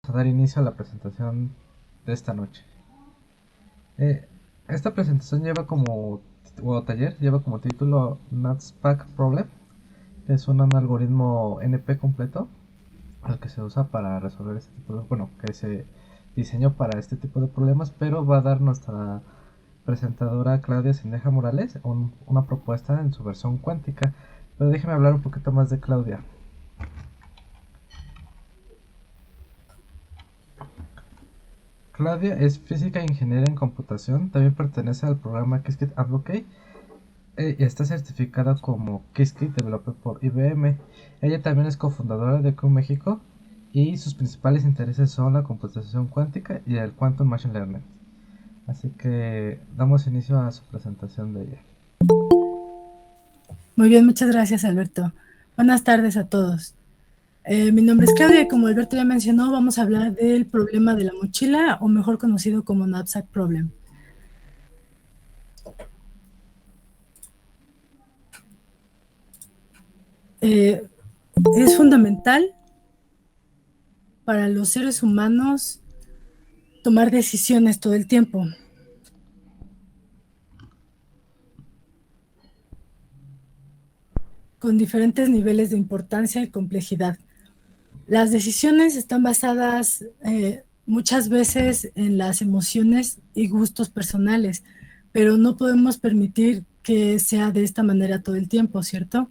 a dar inicio a la presentación de esta noche. Esta presentación o taller, lleva como título NATSPAC Problem. Es un algoritmo NP completo, el que se usa para resolver este tipo de, bueno, que se diseñó para este tipo de problemas, pero va a dar nuestra presentadora Claudia Sendeja Morales una propuesta en su versión cuántica. Pero déjeme hablar un poquito más de Claudia. Claudia es física e ingeniera en computación, también pertenece al programa Qiskit Advocate y está certificada como Qiskit Developer por IBM. Ella también es cofundadora de Q México y sus principales intereses son la computación cuántica y el Quantum Machine Learning. Así que damos inicio a su presentación de ella. Muy bien, muchas gracias, Alberto. Buenas tardes a todos. Mi nombre es Claudia y como Alberto ya mencionó, vamos a hablar del problema de la mochila, o mejor conocido como Knapsack Problem. Es fundamental para los seres humanos tomar decisiones todo el tiempo. Con diferentes niveles de importancia y complejidad. Las decisiones están basadas muchas veces en las emociones y gustos personales, pero no podemos permitir que sea de esta manera todo el tiempo, ¿cierto?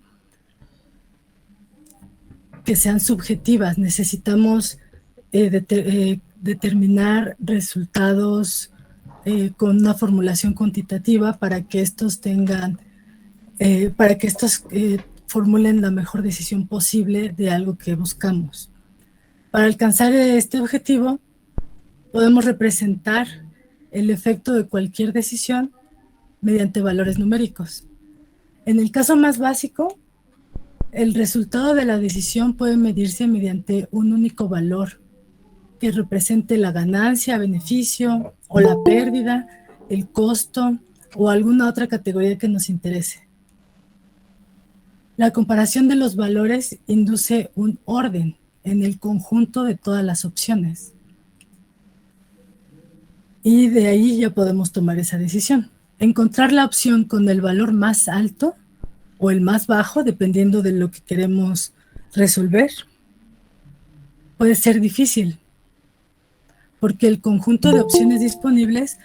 Que sean subjetivas. Necesitamos determinar resultados con una formulación cuantitativa para que estos formulen la mejor decisión posible de algo que buscamos. Para alcanzar este objetivo, podemos representar el efecto de cualquier decisión mediante valores numéricos. En el caso más básico, el resultado de la decisión puede medirse mediante un único valor que represente la ganancia, beneficio o la pérdida, el costo o alguna otra categoría que nos interese. La comparación de los valores induce un orden en el conjunto de todas las opciones. Y de ahí ya podemos tomar esa decisión. Encontrar la opción con el valor más alto o el más bajo, dependiendo de lo que queremos resolver, puede ser difícil, porque el conjunto de opciones disponibles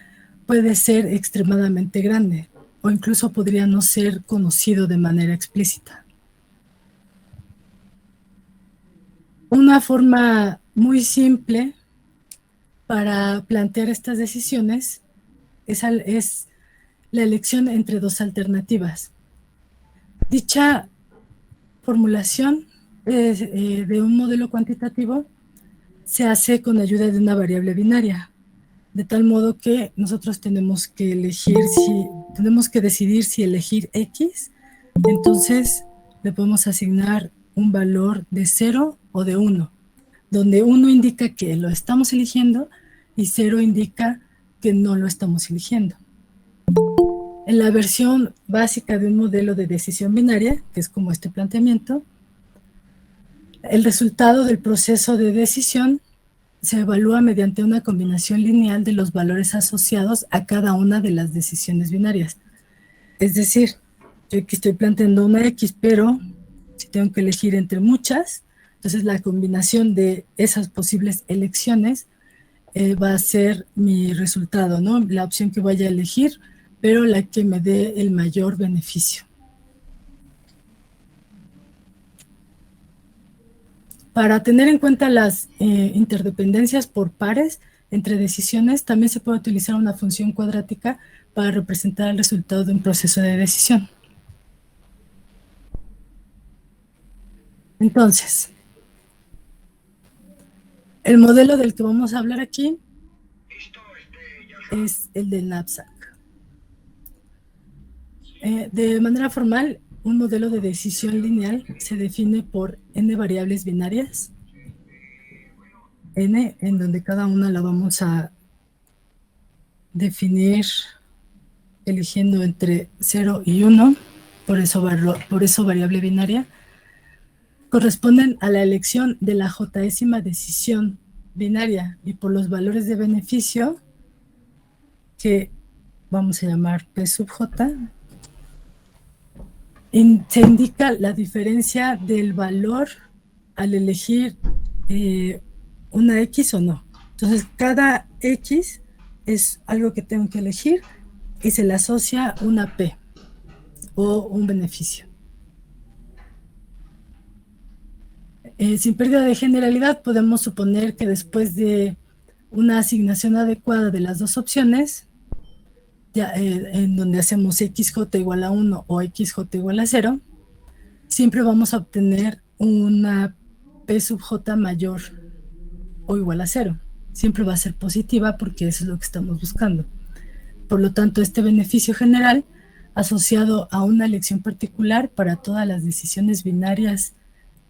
puede ser extremadamente grande o incluso podría no ser conocido de manera explícita. Una forma muy simple para plantear estas decisiones es la elección entre dos alternativas. Dicha formulación de un modelo cuantitativo se hace con ayuda de una variable binaria, de tal modo que nosotros tenemos que decidir si elegir X, entonces le podemos asignar un valor de 0 o de 1, donde 1 indica que lo estamos eligiendo y 0 indica que no lo estamos eligiendo. En la versión básica de un modelo de decisión binaria, que es como este planteamiento, el resultado del proceso de decisión se evalúa mediante una combinación lineal de los valores asociados a cada una de las decisiones binarias. Es decir, yo aquí estoy planteando una X, pero si tengo que elegir entre muchas, entonces la combinación de esas posibles elecciones va a ser mi resultado, ¿no? La opción que vaya a elegir, pero la que me dé el mayor beneficio. Para tener en cuenta las interdependencias por pares entre decisiones, también se puede utilizar una función cuadrática para representar el resultado de un proceso de decisión. Entonces, el modelo del que vamos a hablar aquí es el del knapsack. De manera formal, un modelo de decisión lineal se define por n variables binarias, n en donde cada una la vamos a definir eligiendo entre 0 y 1, por eso variable binaria, corresponden a la elección de la jésima decisión binaria y por los valores de beneficio que vamos a llamar P sub J, se indica la diferencia del valor al elegir una X o no. Entonces, cada X es algo que tengo que elegir y se le asocia una P o un beneficio. Sin pérdida de generalidad, podemos suponer que después de una asignación adecuada de las dos opciones, ya, en donde hacemos XJ igual a 1 o XJ igual a 0, siempre vamos a obtener una P sub J mayor o igual a 0. Siempre va a ser positiva porque eso es lo que estamos buscando. Por lo tanto, este beneficio general asociado a una elección particular para todas las decisiones binarias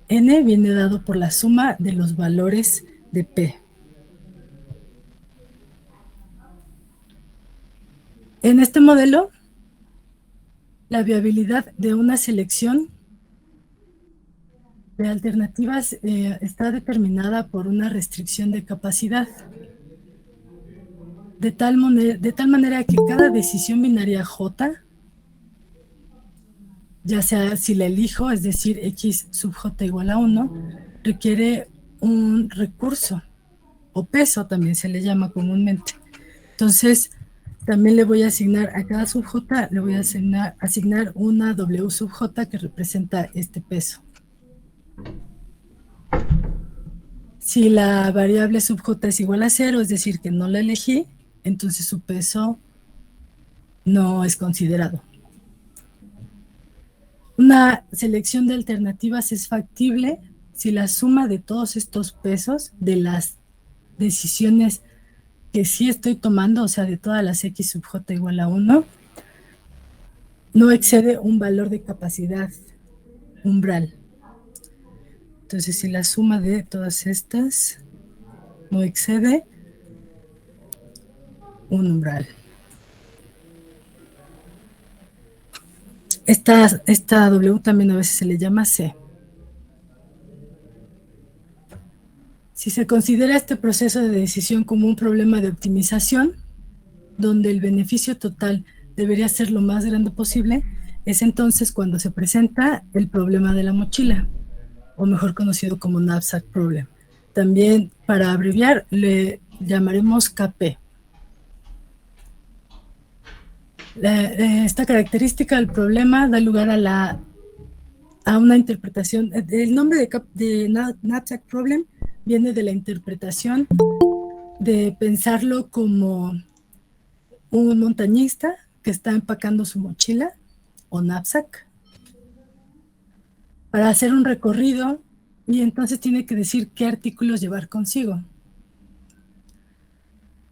N viene dado por la suma de los valores de P. En este modelo, la viabilidad de una selección de alternativas está determinada por una restricción de capacidad. De tal manera que cada decisión binaria J, ya sea si la elijo, es decir, X sub J igual a 1, requiere un recurso, o peso también se le llama comúnmente. Entonces, también le voy a asignar a cada sub J, le voy a asignar una W sub J que representa este peso. Si la variable sub J es igual a 0, es decir, que no la elegí, entonces su peso no es considerado. Una selección de alternativas es factible si la suma de todos estos pesos de las decisiones que sí estoy tomando, o sea, de todas las X sub J igual a 1, no excede un valor de capacidad umbral. Entonces, si la suma de todas estas no excede un umbral. Esta W también a veces se le llama C. Si se considera este proceso de decisión como un problema de optimización, donde el beneficio total debería ser lo más grande posible, es entonces cuando se presenta el problema de la mochila, o mejor conocido como knapsack problem. También, para abreviar, le llamaremos KP. Esta característica del problema da lugar a una interpretación. El nombre de knapsack problem viene de la interpretación de pensarlo como un montañista que está empacando su mochila o knapsack para hacer un recorrido y entonces tiene que decir qué artículos llevar consigo.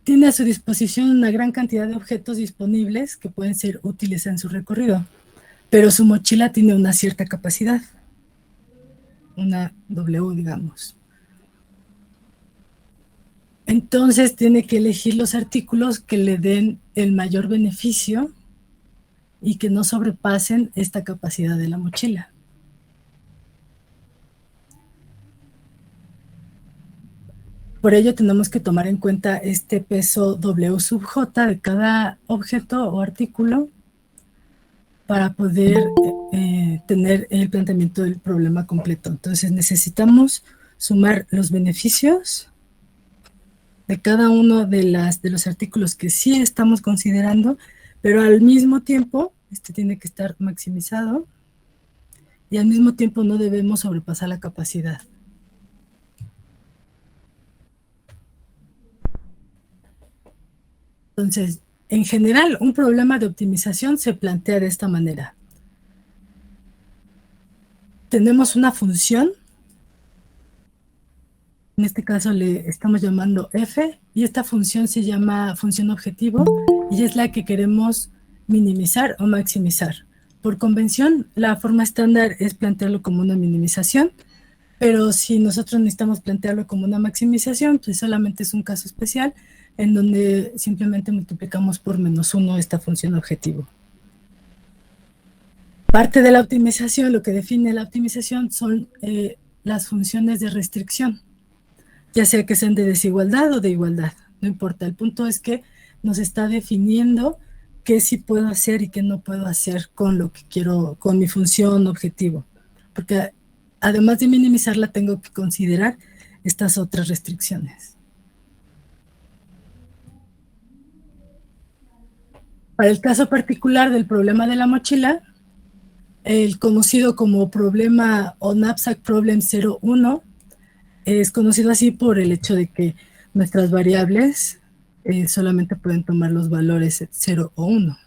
Tiene a su disposición una gran cantidad de objetos disponibles que pueden ser útiles en su recorrido, pero su mochila tiene una cierta capacidad, una W, digamos. Entonces tiene que elegir los artículos que le den el mayor beneficio y que no sobrepasen esta capacidad de la mochila. Por ello tenemos que tomar en cuenta este peso W sub J de cada objeto o artículo para poder tener el planteamiento del problema completo. Entonces necesitamos sumar los beneficios de cada uno de los artículos que sí estamos considerando, pero al mismo tiempo, este tiene que estar maximizado y al mismo tiempo no debemos sobrepasar la capacidad. Entonces, en general, un problema de optimización se plantea de esta manera. Tenemos una función, en este caso le estamos llamando f, y esta función se llama función objetivo, y es la que queremos minimizar o maximizar. Por convención, la forma estándar es plantearlo como una minimización, pero si nosotros necesitamos plantearlo como una maximización, pues solamente es un caso especial, en donde simplemente multiplicamos por -1 esta función objetivo. Parte de la optimización, lo que define la optimización son las funciones de restricción. ya sea que sean de desigualdad o de igualdad, no importa. El punto es que nos está definiendo qué sí puedo hacer y qué no puedo hacer con lo que quiero, con mi función objetivo. Porque además de minimizarla, tengo que considerar estas otras restricciones. Para el caso particular del problema de la mochila, el conocido como problema o knapsack problem 01 es conocido así por el hecho de que nuestras variables solamente pueden tomar los valores 0 o 1.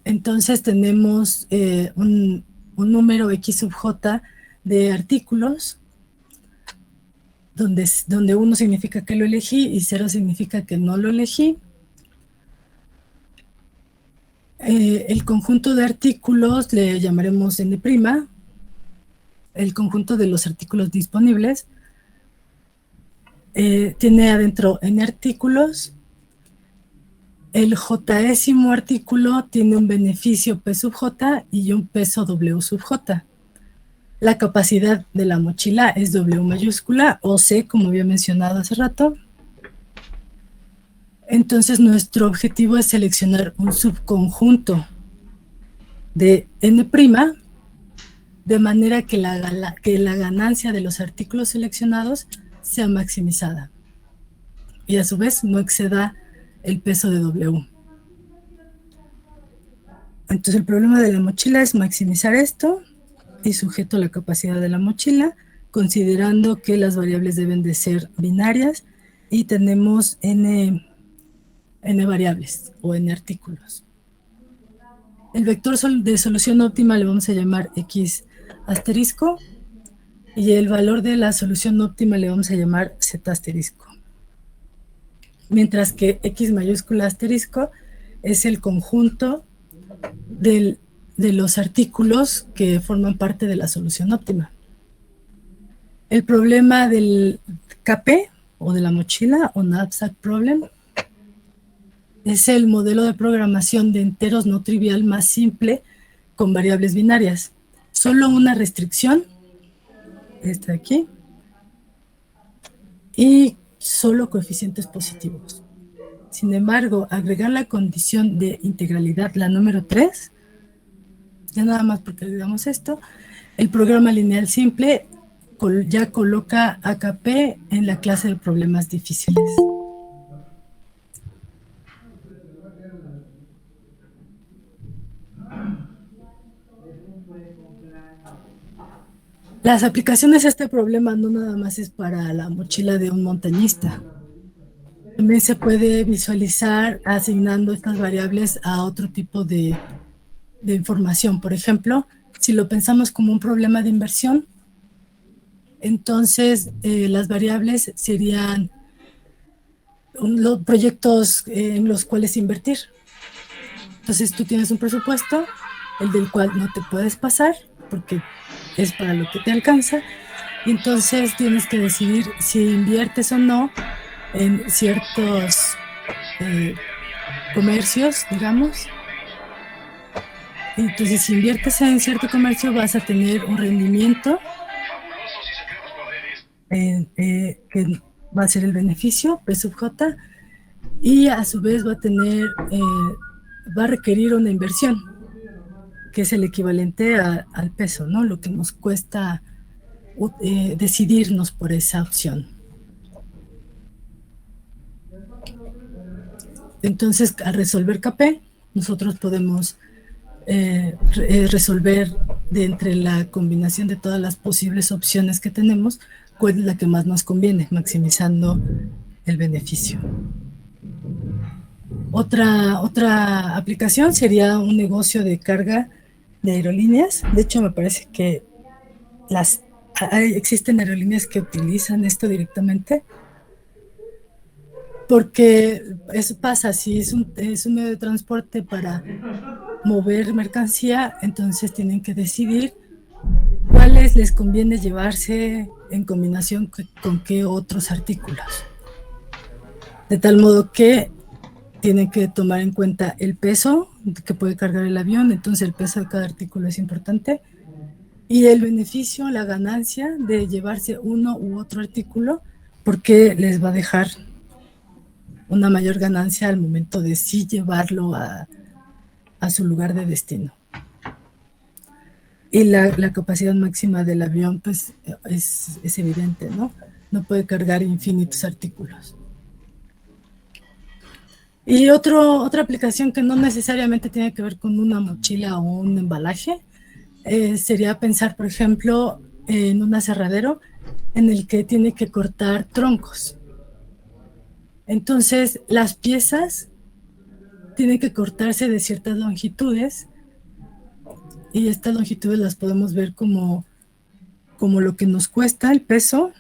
Entonces tenemos un número X sub J de artículos, donde 1 significa que lo elegí y 0 significa que no lo elegí. El conjunto de artículos le llamaremos N', el conjunto de los artículos disponibles. Tiene adentro N artículos. El J-ésimo artículo tiene un beneficio P sub J y un peso W sub J. La capacidad de la mochila es W mayúscula o C, como había mencionado hace rato. Entonces nuestro objetivo es seleccionar un subconjunto de N', de manera que la ganancia de los artículos seleccionados sea maximizada y a su vez no exceda el peso de W. Entonces el problema de la mochila es maximizar esto y sujeto a la capacidad de la mochila, considerando que las variables deben de ser binarias y tenemos n variables o n artículos. El vector de solución óptima le vamos a llamar X asterisco y el valor de la solución óptima le vamos a llamar Z asterisco. Mientras que X mayúscula asterisco es el conjunto de los artículos que forman parte de la solución óptima. El problema del KP o de la mochila o knapsack problem es el modelo de programación de enteros no trivial más simple con variables binarias. Solo una restricción, esta de aquí, y solo coeficientes positivos. Sin embargo, agregar la condición de integralidad, la número 3, ya nada más porque agregamos esto, el programa lineal simple ya coloca a KP en la clase de problemas difíciles. Las aplicaciones a este problema no nada más es para la mochila de un montañista. También se puede visualizar asignando estas variables a otro tipo de información. Por ejemplo, si lo pensamos como un problema de inversión, entonces las variables serían los proyectos en los cuales invertir. Entonces tú tienes un presupuesto, el del cual no te puedes pasar, porque es para lo que te alcanza, y entonces tienes que decidir si inviertes o no en ciertos comercios, digamos. Entonces, si inviertes en cierto comercio, vas a tener un rendimiento que va a ser el beneficio, P sub J, y a su vez va a requerir una inversión, que es el equivalente al peso, ¿no? Lo que nos cuesta decidirnos por esa opción. Entonces, al resolver KP, nosotros podemos resolver de entre la combinación de todas las posibles opciones que tenemos, cuál es la que más nos conviene, maximizando el beneficio. Otra aplicación sería un negocio de carga de aerolíneas. De hecho, me parece que existen aerolíneas que utilizan esto directamente, porque eso pasa, si es un medio de transporte para mover mercancía, entonces tienen que decidir cuáles les conviene llevarse en combinación con qué otros artículos. De tal modo que tienen que tomar en cuenta el peso que puede cargar el avión, entonces el peso de cada artículo es importante, y el beneficio, la ganancia de llevarse uno u otro artículo, porque les va a dejar una mayor ganancia al momento de sí llevarlo a su lugar de destino. Y la capacidad máxima del avión, pues, es evidente, ¿no? No puede cargar infinitos artículos. Y otra aplicación que no necesariamente tiene que ver con una mochila o un embalaje, sería pensar, por ejemplo, en un aserradero en el que tiene que cortar troncos. Entonces, las piezas tienen que cortarse de ciertas longitudes, y estas longitudes las podemos ver como lo que nos cuesta el peso,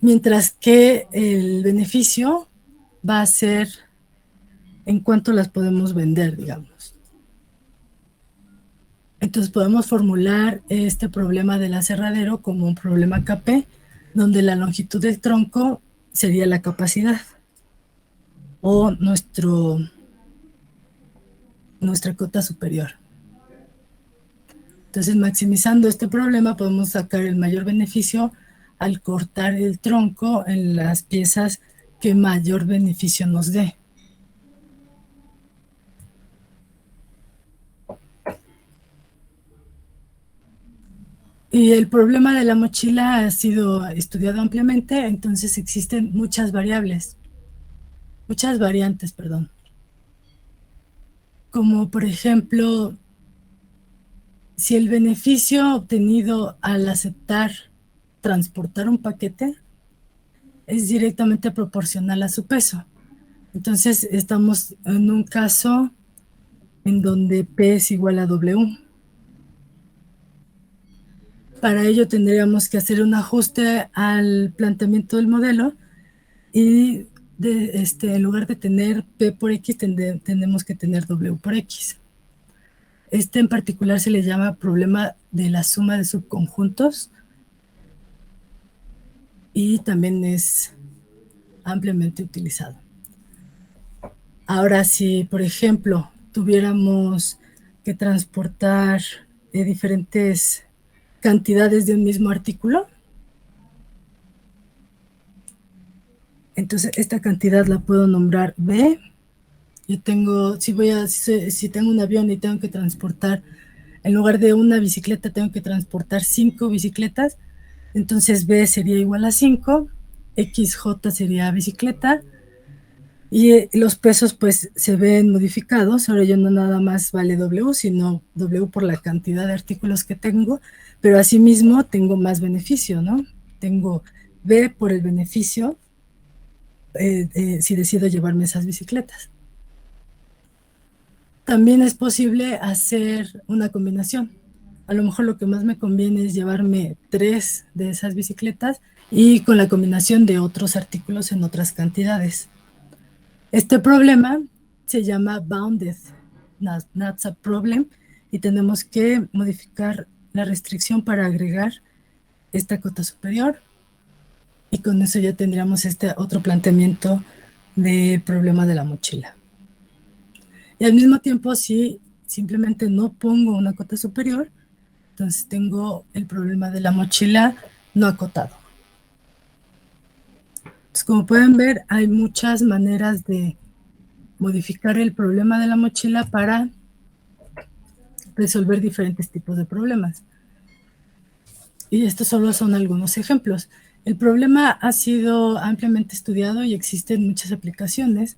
mientras que el beneficio va a ser en cuánto las podemos vender, digamos. Entonces podemos formular este problema del aserradero como un problema KP, donde la longitud del tronco sería la capacidad o nuestra cota superior. Entonces, maximizando este problema, podemos sacar el mayor beneficio al cortar el tronco en las piezas que mayor beneficio nos dé. Y el problema de la mochila ha sido estudiado ampliamente, entonces existen muchas variables, muchas variantes, perdón. Como por ejemplo, si el beneficio obtenido al aceptar transportar un paquete es directamente proporcional a su peso. Entonces estamos en un caso en donde P es igual a W. Para ello tendríamos que hacer un ajuste al planteamiento del modelo y en lugar de tener P por X, tenemos que tener W por X. Este en particular se le llama problema de la suma de subconjuntos y también es ampliamente utilizado. Ahora, si por ejemplo tuviéramos que transportar diferentes cantidades de un mismo artículo, entonces esta cantidad la puedo nombrar B. Yo tengo, si tengo un avión y tengo que transportar, en lugar de una bicicleta, tengo que transportar 5 bicicletas, entonces B sería igual a 5, XJ sería bicicleta, y los pesos pues se ven modificados. Ahora ya no nada más vale W, sino W por la cantidad de artículos que tengo, pero asimismo tengo más beneficio, ¿no? Tengo B por el beneficio si decido llevarme esas bicicletas. También es posible hacer una combinación. A lo mejor lo que más me conviene es llevarme 3 de esas bicicletas y con la combinación de otros artículos en otras cantidades. Este problema se llama bounded NATSA problem y tenemos que modificar la restricción para agregar esta cota superior, y con eso ya tendríamos este otro planteamiento de problema de la mochila. Y al mismo tiempo, si simplemente no pongo una cota superior, entonces tengo el problema de la mochila no acotado. Entonces, como pueden ver, hay muchas maneras de modificar el problema de la mochila para resolver diferentes tipos de problemas. Y estos solo son algunos ejemplos. El problema ha sido ampliamente estudiado y existen muchas aplicaciones,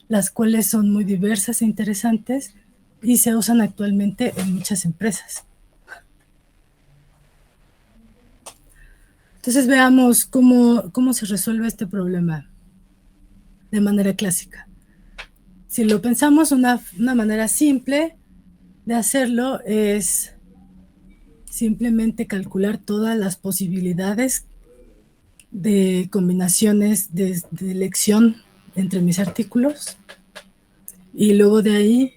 las cuales son muy diversas e interesantes y se usan actualmente en muchas empresas. Entonces veamos cómo se resuelve este problema de manera clásica. Si lo pensamos, una manera simple de hacerlo es simplemente calcular todas las posibilidades de combinaciones de elección entre mis artículos y luego de ahí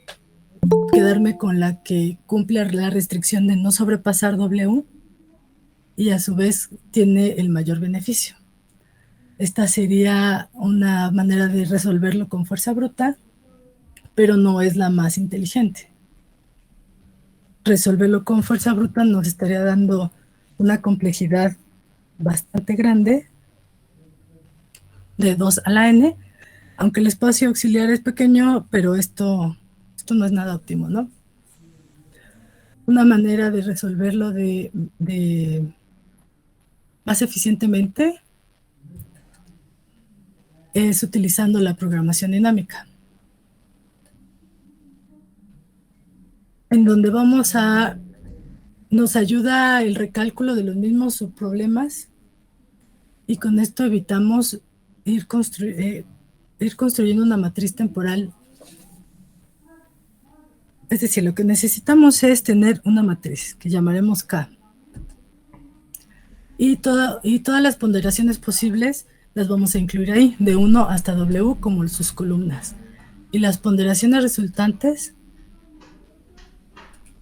quedarme con la que cumple la restricción de no sobrepasar W y a su vez tiene el mayor beneficio. Esta sería una manera de resolverlo con fuerza bruta, pero no es la más inteligente. resolverlo con fuerza bruta nos estaría dando una complejidad bastante grande de 2 a la n, aunque el espacio auxiliar es pequeño, pero esto no es nada óptimo, ¿no? Una manera de resolverlo más eficientemente es utilizando la programación dinámica, en donde nos ayuda el recálculo de los mismos subproblemas, y con esto evitamos ir construyendo una matriz temporal. Es decir, lo que necesitamos es tener una matriz que llamaremos K. Y todas las ponderaciones posibles las vamos a incluir ahí, de 1 hasta W como sus columnas. Y las ponderaciones resultantes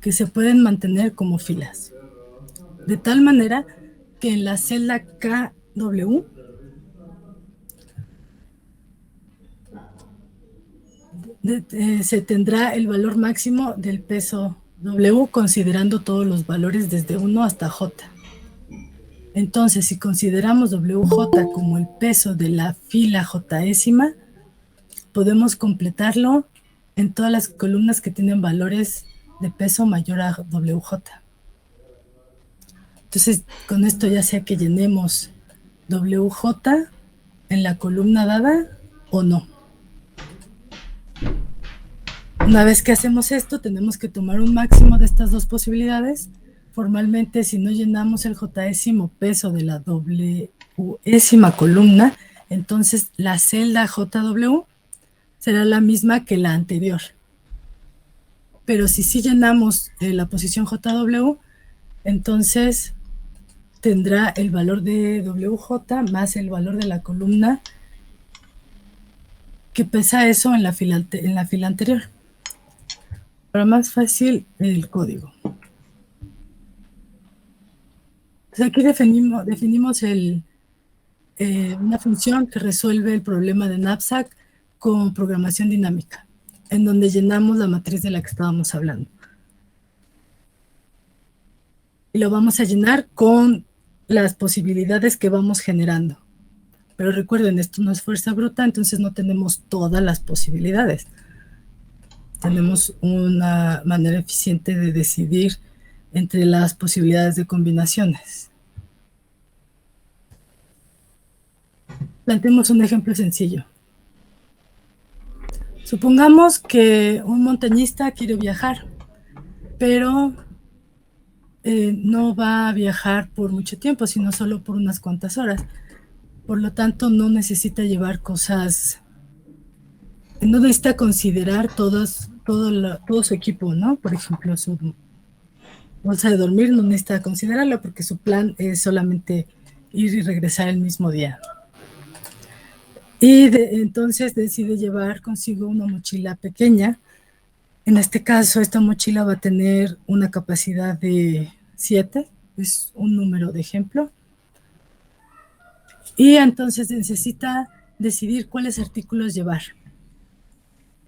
que se pueden mantener como filas. De tal manera que en la celda KW se tendrá el valor máximo del peso W, considerando todos los valores desde 1 hasta J. Entonces, si consideramos WJ como el peso de la fila Jésima, podemos completarlo en todas las columnas que tienen valores de peso mayor a WJ. Entonces, con esto ya sea que llenemos WJ en la columna dada o no. Una vez que hacemos esto, tenemos que tomar un máximo de estas dos posibilidades. Formalmente, si no llenamos el Jésimo peso de la Wésima columna, entonces la celda JW será la misma que la anterior. Pero si sí llenamos la posición JW, entonces tendrá el valor de WJ más el valor de la columna que pesa eso en la fila anterior. Para más fácil, el código. Entonces aquí definimos una función que resuelve el problema de knapsack con programación dinámica, en donde llenamos la matriz de la que estábamos hablando. Y lo vamos a llenar con las posibilidades que vamos generando. Pero recuerden, esto no es fuerza bruta, entonces no tenemos todas las posibilidades. Tenemos una manera eficiente de decidir entre las posibilidades de combinaciones. Planteemos un ejemplo sencillo. Supongamos que un montañista quiere viajar, pero no va a viajar por mucho tiempo, sino solo por unas cuantas horas. Por lo tanto, no necesita llevar cosas, no necesita considerar todo su equipo, ¿no? Por ejemplo, su bolsa de dormir no necesita considerarlo porque su plan es solamente ir y regresar el mismo día. Y entonces decide llevar consigo una mochila pequeña. En este caso, esta mochila va a tener una capacidad de 7, es un número de ejemplo. Y entonces necesita decidir cuáles artículos llevar.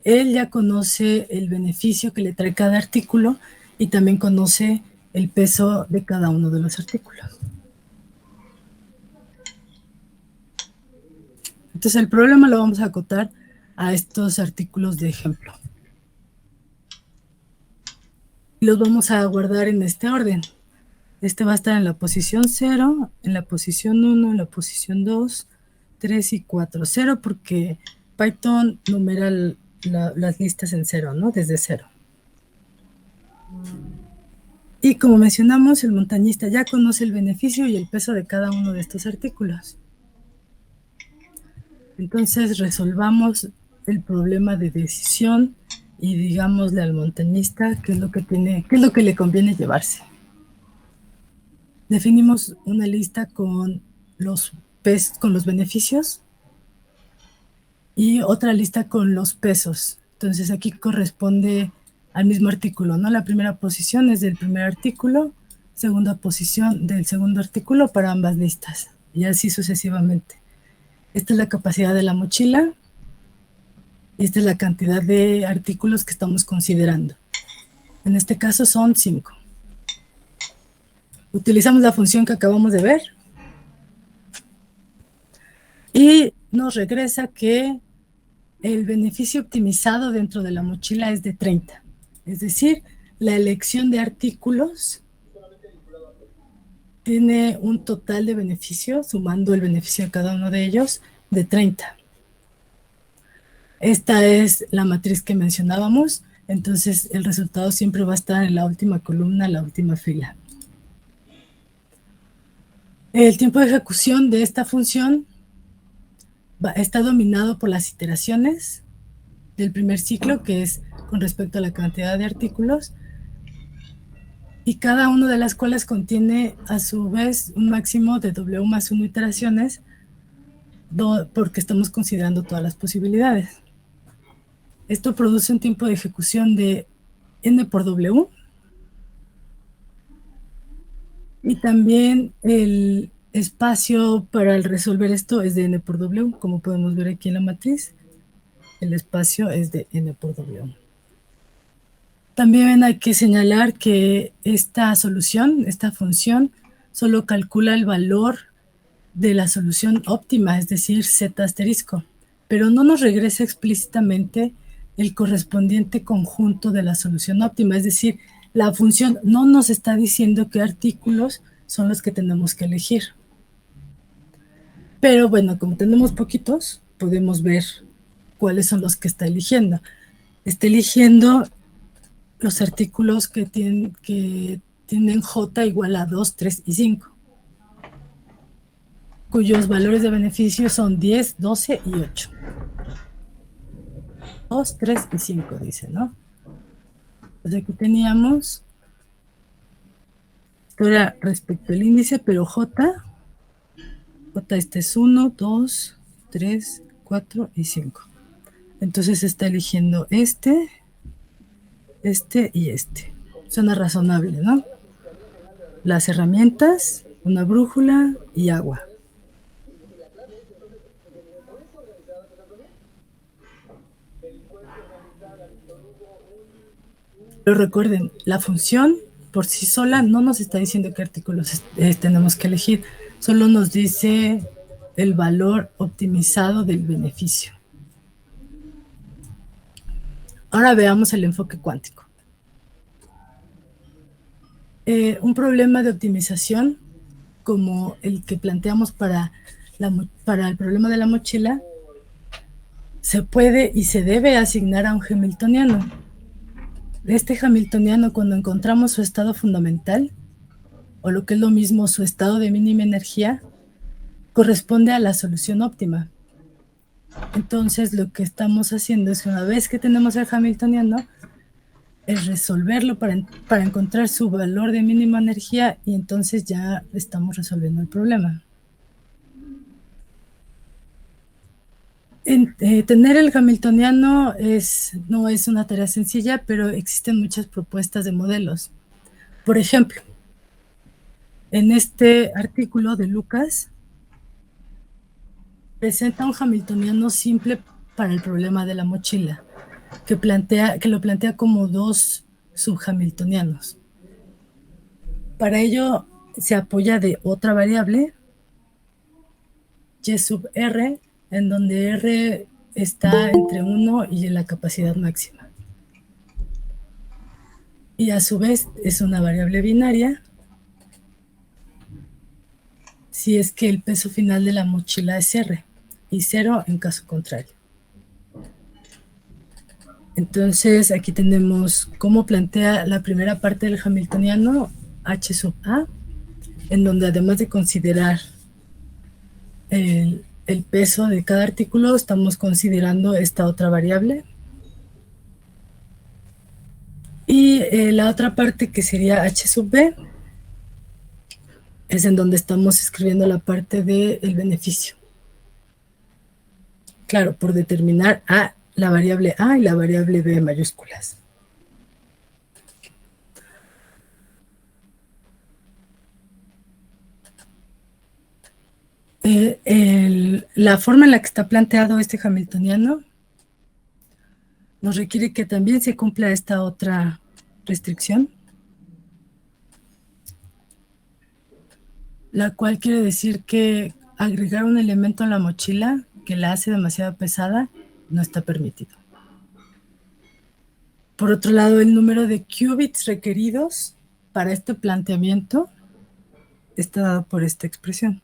Él ya conoce el beneficio que le trae cada artículo y también conoce el peso de cada uno de los artículos. Entonces el problema lo vamos a acotar a estos artículos de ejemplo. Y los vamos a guardar en este orden. Este va a estar en la posición 0, en la posición 1, en la posición 2, 3 y 4. 0 porque Python numera las listas en 0, ¿no? Desde 0. Y como mencionamos, el montañista ya conoce el beneficio y el peso de cada uno de estos artículos. Entonces resolvamos el problema de decisión y digámosle al montañista qué es lo que le conviene llevarse. Definimos una lista con los beneficios y otra lista con los pesos. Entonces aquí corresponde al mismo artículo, ¿no? La primera posición es del primer artículo, segunda posición del segundo artículo para ambas listas, y así sucesivamente. Esta es la capacidad de la mochila y esta es la cantidad de artículos que estamos considerando. En este caso son 5. Utilizamos la función que acabamos de ver y nos regresa que el beneficio optimizado dentro de la mochila es de 30. Es decir, la elección de artículos tiene un total de beneficio, sumando el beneficio de cada uno de ellos, de 30. Esta es la matriz que mencionábamos, entonces el resultado siempre va a estar en la última columna, la última fila. El tiempo de ejecución de esta función está dominado por las iteraciones del primer ciclo, que es con respecto a la cantidad de artículos, y cada una de las cuales contiene a su vez un máximo de W más 1 iteraciones, porque estamos considerando todas las posibilidades. Esto produce un tiempo de ejecución de N por W, y también el espacio para resolver esto es de N por W, como podemos ver aquí en la matriz. El espacio es de N por W. También hay que señalar que esta solución, esta función, solo calcula el valor de la solución óptima, es decir, Z asterisco, pero no nos regresa explícitamente el correspondiente conjunto de la solución óptima, es decir, la función no nos está diciendo qué artículos son los que tenemos que elegir. Pero bueno, como tenemos poquitos, podemos ver cuáles son los que está eligiendo. Está eligiendo los artículos que tienen J igual a 2, 3 y 5, cuyos valores de beneficio son 10, 12 y 8. 2, 3 y 5, dice, ¿no? Pues aquí teníamos, esto era respecto al índice, pero J este es 1, 2, 3, 4 y 5. Entonces está eligiendo este y este. Suena razonable, ¿no? Las herramientas, una brújula y agua. Pero recuerden, la función por sí sola no nos está diciendo qué artículos tenemos que elegir, solo nos dice el valor optimizado del beneficio. Ahora veamos el enfoque cuántico. Un problema de optimización como el que planteamos para el problema de la mochila se puede y se debe asignar a un hamiltoniano. Este hamiltoniano, cuando encontramos su estado fundamental, o lo que es lo mismo, su estado de mínima energía, corresponde a la solución óptima. Entonces, lo que estamos haciendo es que una vez que tenemos el hamiltoniano, es resolverlo para encontrar su valor de mínima energía, y entonces ya estamos resolviendo el problema. Tener el hamiltoniano no es una tarea sencilla, pero existen muchas propuestas de modelos. Por ejemplo, en este artículo de Lucas, presenta un hamiltoniano simple para el problema de la mochila, que lo plantea como dos subhamiltonianos. Para ello se apoya de otra variable, y sub r, en donde r está entre 1 y la capacidad máxima. Y a su vez es una variable binaria, si es que el peso final de la mochila es r, y 0 en caso contrario. Entonces aquí tenemos cómo plantea la primera parte del hamiltoniano, h sub a, en donde además de considerar el peso de cada artículo, estamos considerando esta otra variable. Y la otra parte, que sería h sub b, es en donde estamos escribiendo la parte del beneficio. Claro, por determinar la variable a y la variable b mayúsculas. La forma en la que está planteado este hamiltoniano nos requiere que también se cumpla esta otra restricción, la cual quiere decir que agregar un elemento a la mochila que la hace demasiado pesada no está permitido. Por otro lado, el número de qubits requeridos para este planteamiento está dado por esta expresión.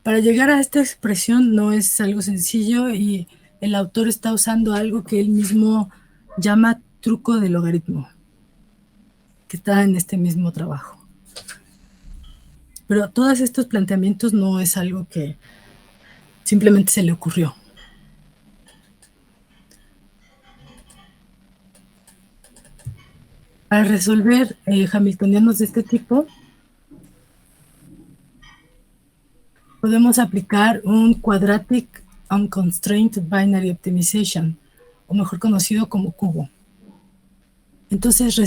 Para llegar a esta expresión no es algo sencillo y el autor está usando algo que él mismo llama truco de logaritmo, que está en este mismo trabajo. Pero todos estos planteamientos no es algo que simplemente se le ocurrió. Para resolver hamiltonianos de este tipo, podemos aplicar un Quadratic Unconstrained Binary Optimization, o mejor conocido como cubo. Entonces,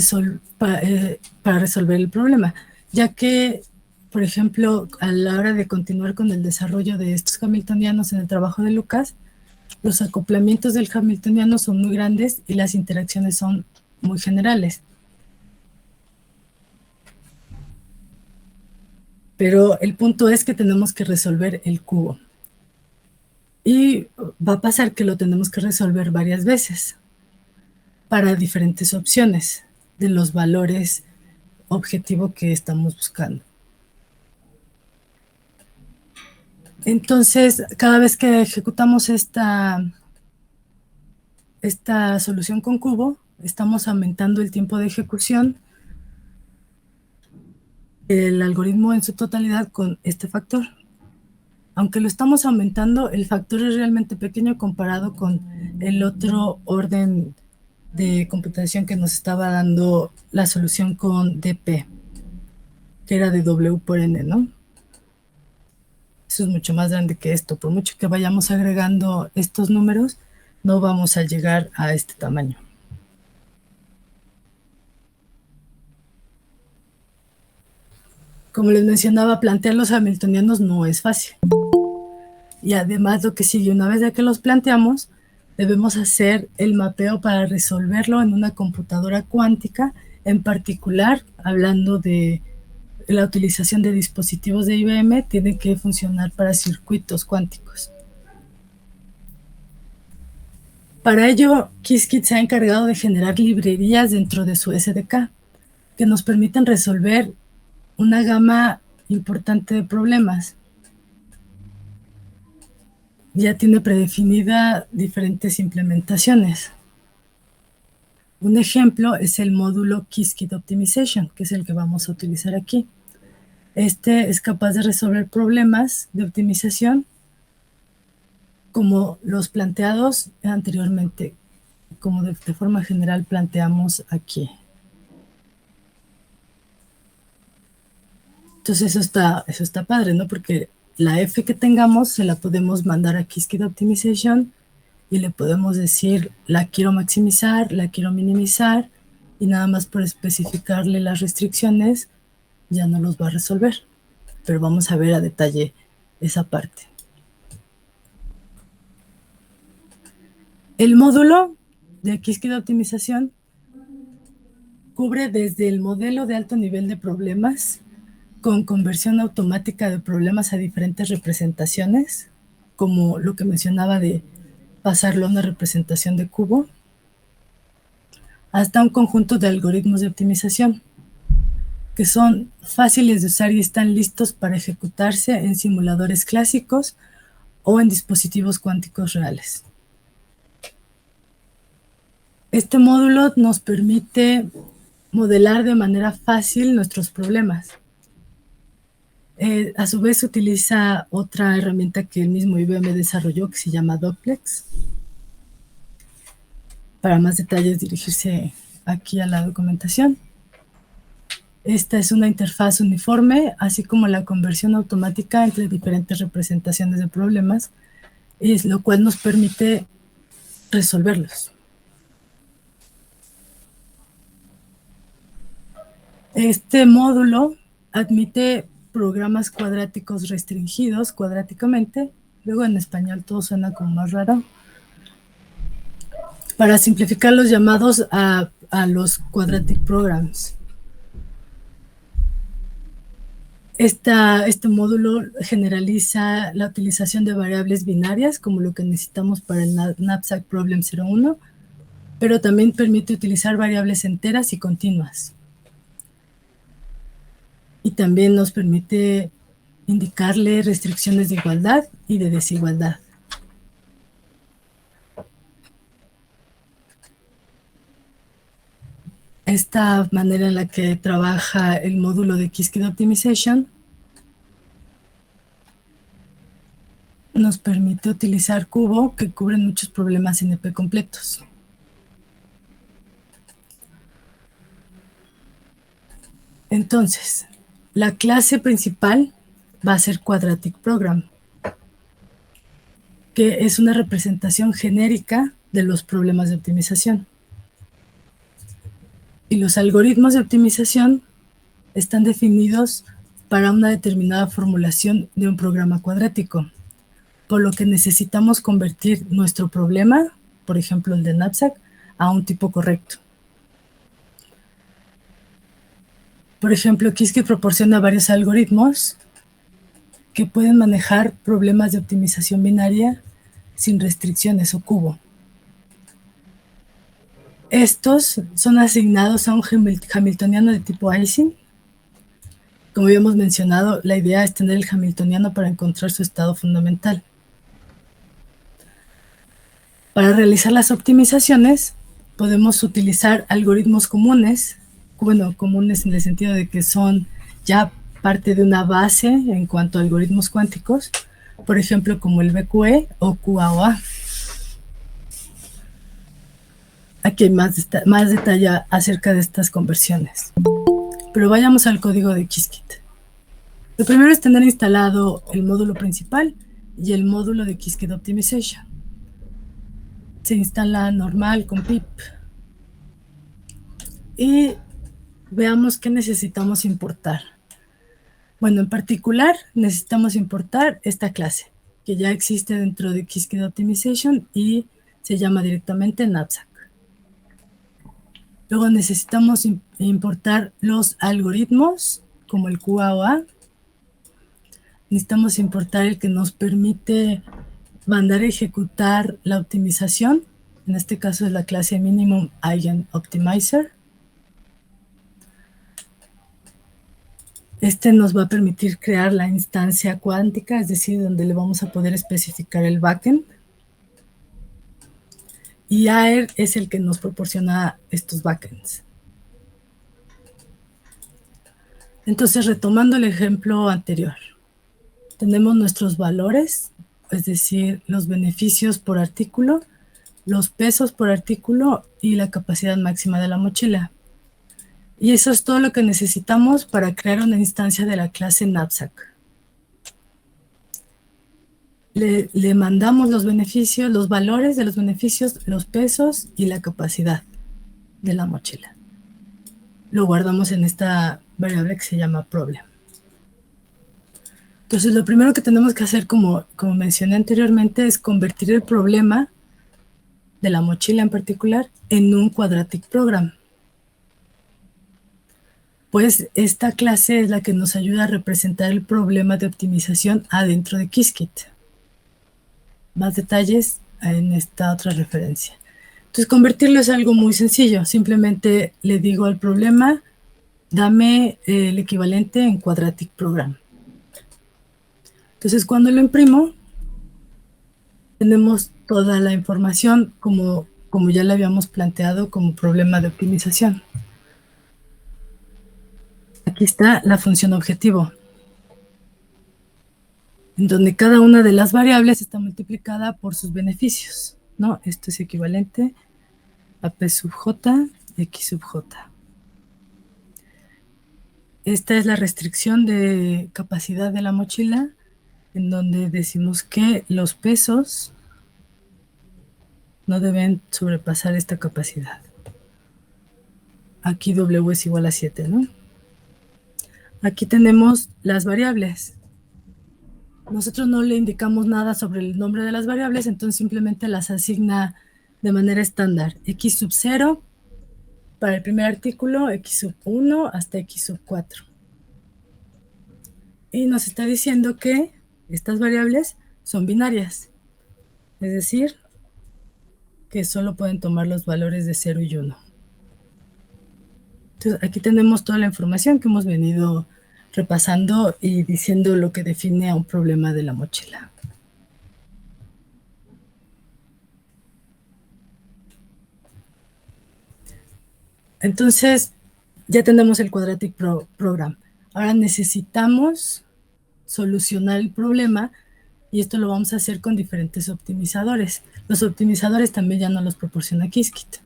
para resolver el problema, ya que, por ejemplo, a la hora de continuar con el desarrollo de estos hamiltonianos en el trabajo de Lucas, los acoplamientos del hamiltoniano son muy grandes y las interacciones son muy generales. Pero el punto es que tenemos que resolver el cubo. Y va a pasar que lo tenemos que resolver varias veces para diferentes opciones de los valores objetivo que estamos buscando. Entonces, cada vez que ejecutamos esta solución con cubo, estamos aumentando el tiempo de ejecución del algoritmo en su totalidad con este factor. Aunque lo estamos aumentando, el factor es realmente pequeño comparado con el otro orden de computación que nos estaba dando la solución con dp, que era de W por n, ¿no? Eso es mucho más grande que esto. Por mucho que vayamos agregando estos números, no vamos a llegar a este tamaño. Como les mencionaba, plantear los hamiltonianos no es fácil. Y además lo que sigue, una vez ya que los planteamos, debemos hacer el mapeo para resolverlo en una computadora cuántica, en particular, hablando de la utilización de dispositivos de IBM, tiene que funcionar para circuitos cuánticos. Para ello, Qiskit se ha encargado de generar librerías dentro de su SDK que nos permiten resolver una gama importante de problemas. Ya tiene predefinida diferentes implementaciones. Un ejemplo es el módulo Qiskit Optimization, que es el que vamos a utilizar aquí. Este es capaz de resolver problemas de optimización como los planteados anteriormente, como de forma general planteamos aquí. Entonces eso está padre, ¿no? Porque la F que tengamos se la podemos mandar a Qiskit Optimization y le podemos decir, la quiero maximizar, la quiero minimizar, y nada más por especificarle las restricciones ya no los va a resolver. Pero vamos a ver a detalle esa parte. El módulo de Qiskit Optimización cubre desde el modelo de alto nivel de problemas con conversión automática de problemas a diferentes representaciones, como lo que mencionaba de pasarlo a una representación de cubo, hasta un conjunto de algoritmos de optimización, que son fáciles de usar y están listos para ejecutarse en simuladores clásicos o en dispositivos cuánticos reales. Este módulo nos permite modelar de manera fácil nuestros problemas. A su vez utiliza otra herramienta que el mismo IBM desarrolló que se llama Doplex. Para más detalles dirigirse aquí a la documentación. Esta es una interfaz uniforme, así como la conversión automática entre diferentes representaciones de problemas, lo cual nos permite resolverlos. Este módulo admite programas cuadráticos restringidos cuadráticamente. Luego en español todo suena como más raro. Para simplificar los llamados a a los quadratic programs. Este módulo generaliza la utilización de variables binarias, como lo que necesitamos para el Knapsack Problem 01, pero también permite utilizar variables enteras y continuas. Y también nos permite indicarle restricciones de igualdad y de desigualdad. Esta manera en la que trabaja el módulo de Qiskit Optimization nos permite utilizar Cubo, que cubre muchos problemas NP completos. Entonces, la clase principal va a ser Quadratic Program, que es una representación genérica de los problemas de optimización. Y los algoritmos de optimización están definidos para una determinada formulación de un programa cuadrático, por lo que necesitamos convertir nuestro problema, por ejemplo el de Knapsack, a un tipo correcto. Por ejemplo, Qiskit proporciona varios algoritmos que pueden manejar problemas de optimización binaria sin restricciones o cubo. Estos son asignados a un hamiltoniano de tipo Ising. Como habíamos mencionado, la idea es tener el hamiltoniano para encontrar su estado fundamental. Para realizar las optimizaciones, podemos utilizar algoritmos comunes, bueno, comunes en el sentido de que son ya parte de una base en cuanto a algoritmos cuánticos, por ejemplo, como el BQE o QAOA. Aquí hay más detalle acerca de estas conversiones. Pero vayamos al código de Qiskit. Lo primero es tener instalado el módulo principal y el módulo de Qiskit Optimization. Se instala normal con pip. Y veamos qué necesitamos importar. Bueno, en particular necesitamos importar esta clase, que ya existe dentro de Qiskit Optimization y se llama directamente Knapsack. Luego necesitamos importar los algoritmos, como el QAOA. Necesitamos importar el que nos permite mandar a ejecutar la optimización. En este caso es la clase Minimum Eigen Optimizer. Este nos va a permitir crear la instancia cuántica, es decir, donde le vamos a poder especificar el backend. Y AER es el que nos proporciona estos backends. Entonces, retomando el ejemplo anterior, tenemos nuestros valores, es decir, los beneficios por artículo, los pesos por artículo y la capacidad máxima de la mochila. Y eso es todo lo que necesitamos para crear una instancia de la clase Knapsack. Le mandamos los beneficios, los valores de los beneficios, los pesos y la capacidad de la mochila. Lo guardamos en esta variable que se llama problem. Entonces, lo primero que tenemos que hacer, como mencioné anteriormente, es convertir el problema de la mochila en particular en un quadratic program. Pues esta clase es la que nos ayuda a representar el problema de optimización adentro de Qiskit. Más detalles en esta otra referencia. Entonces, convertirlo es algo muy sencillo. Simplemente le digo al problema, dame el equivalente en quadratic program. Entonces, cuando lo imprimo, tenemos toda la información como ya la habíamos planteado como problema de optimización. Aquí está la función objetivo, en donde cada una de las variables está multiplicada por sus beneficios, ¿no? Esto es equivalente a P sub J, X sub J. Esta es la restricción de capacidad de la mochila, en donde decimos que los pesos no deben sobrepasar esta capacidad. Aquí W es igual a 7, ¿no? Aquí tenemos las variables. Nosotros no le indicamos nada sobre el nombre de las variables, entonces simplemente las asigna de manera estándar. X sub 0 para el primer artículo, x sub 1 hasta x sub 4. Y nos está diciendo que estas variables son binarias, es decir, que solo pueden tomar los valores de 0 y 1. Entonces, aquí tenemos toda la información que hemos venido repasando y diciendo lo que define a un problema de la mochila. Entonces, ya tenemos el Quadratic Program. Ahora necesitamos solucionar el problema y esto lo vamos a hacer con diferentes optimizadores. Los optimizadores también ya nos los proporciona Qiskit.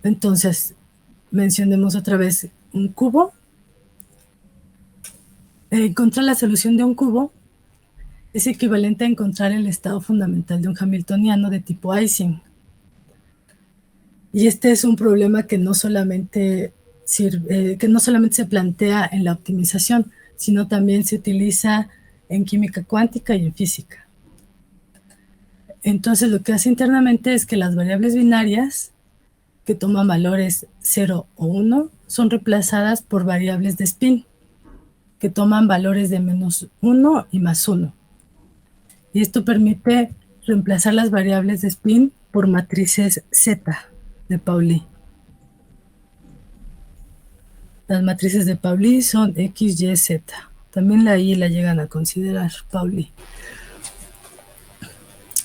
Entonces, mencionemos otra vez un cubo. Encontrar la solución de un cubo es equivalente a encontrar el estado fundamental de un hamiltoniano de tipo Ising. Y este es un problema que no solamente se plantea en la optimización, sino también se utiliza en química cuántica y en física. Entonces, lo que hace internamente es que las variables binarias que toman valores 0 o 1 son reemplazadas por variables de spin que toman valores de -1 y +1. Y esto permite reemplazar las variables de spin por matrices Z de Pauli. Las matrices de Pauli son X, Y, Z. También la Y la llegan a considerar Pauli.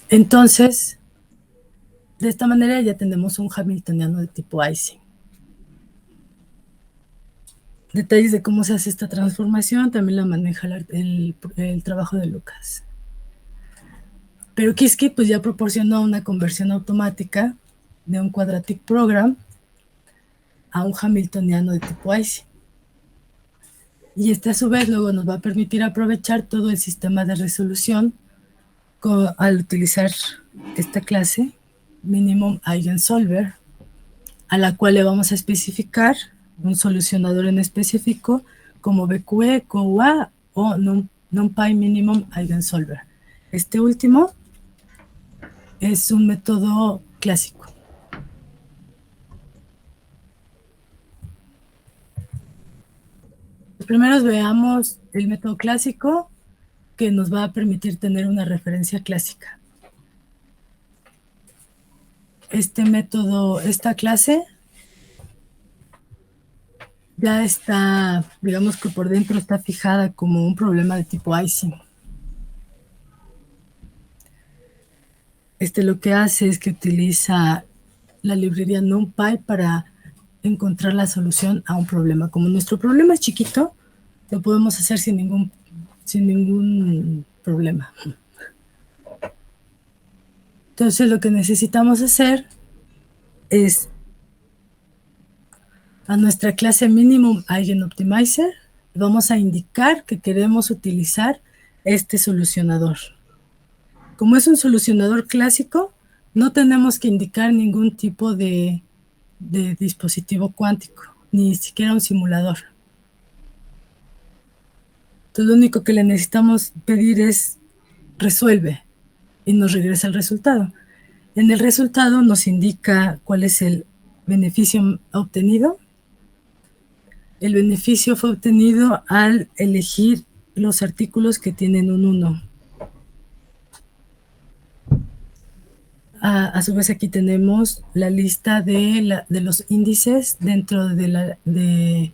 Entonces, de esta manera ya tenemos un hamiltoniano de tipo Ising. Detalles de cómo se hace esta transformación también la maneja el trabajo de Lucas. Pero Qiskit pues ya proporcionó una conversión automática de un Quadratic Program a un hamiltoniano de tipo Ising. Y este a su vez luego nos va a permitir aprovechar todo el sistema de resolución al utilizar esta clase Minimum Eigensolver, a la cual le vamos a especificar un solucionador en específico como BQE, QA o NumPy Minimum Eigensolver. Este último es un método clásico. Primero veamos el método clásico que nos va a permitir tener una referencia clásica. Este método, esta clase, ya está, digamos que por dentro está fijada como un problema de tipo Ising. Lo que hace es que utiliza la librería NumPy para encontrar la solución a un problema. Como nuestro problema es chiquito, lo podemos hacer sin ningún problema. Entonces lo que necesitamos hacer es a nuestra clase Minimum Eigenoptimizer vamos a indicar que queremos utilizar este solucionador. Como es un solucionador clásico, no tenemos que indicar ningún tipo de dispositivo cuántico, ni siquiera un simulador. Entonces lo único que le necesitamos pedir es resuelve y nos regresa el resultado. En el resultado nos indica cuál es el beneficio obtenido. El beneficio fue obtenido al elegir los artículos que tienen un 1. A su vez aquí tenemos la lista de los índices dentro del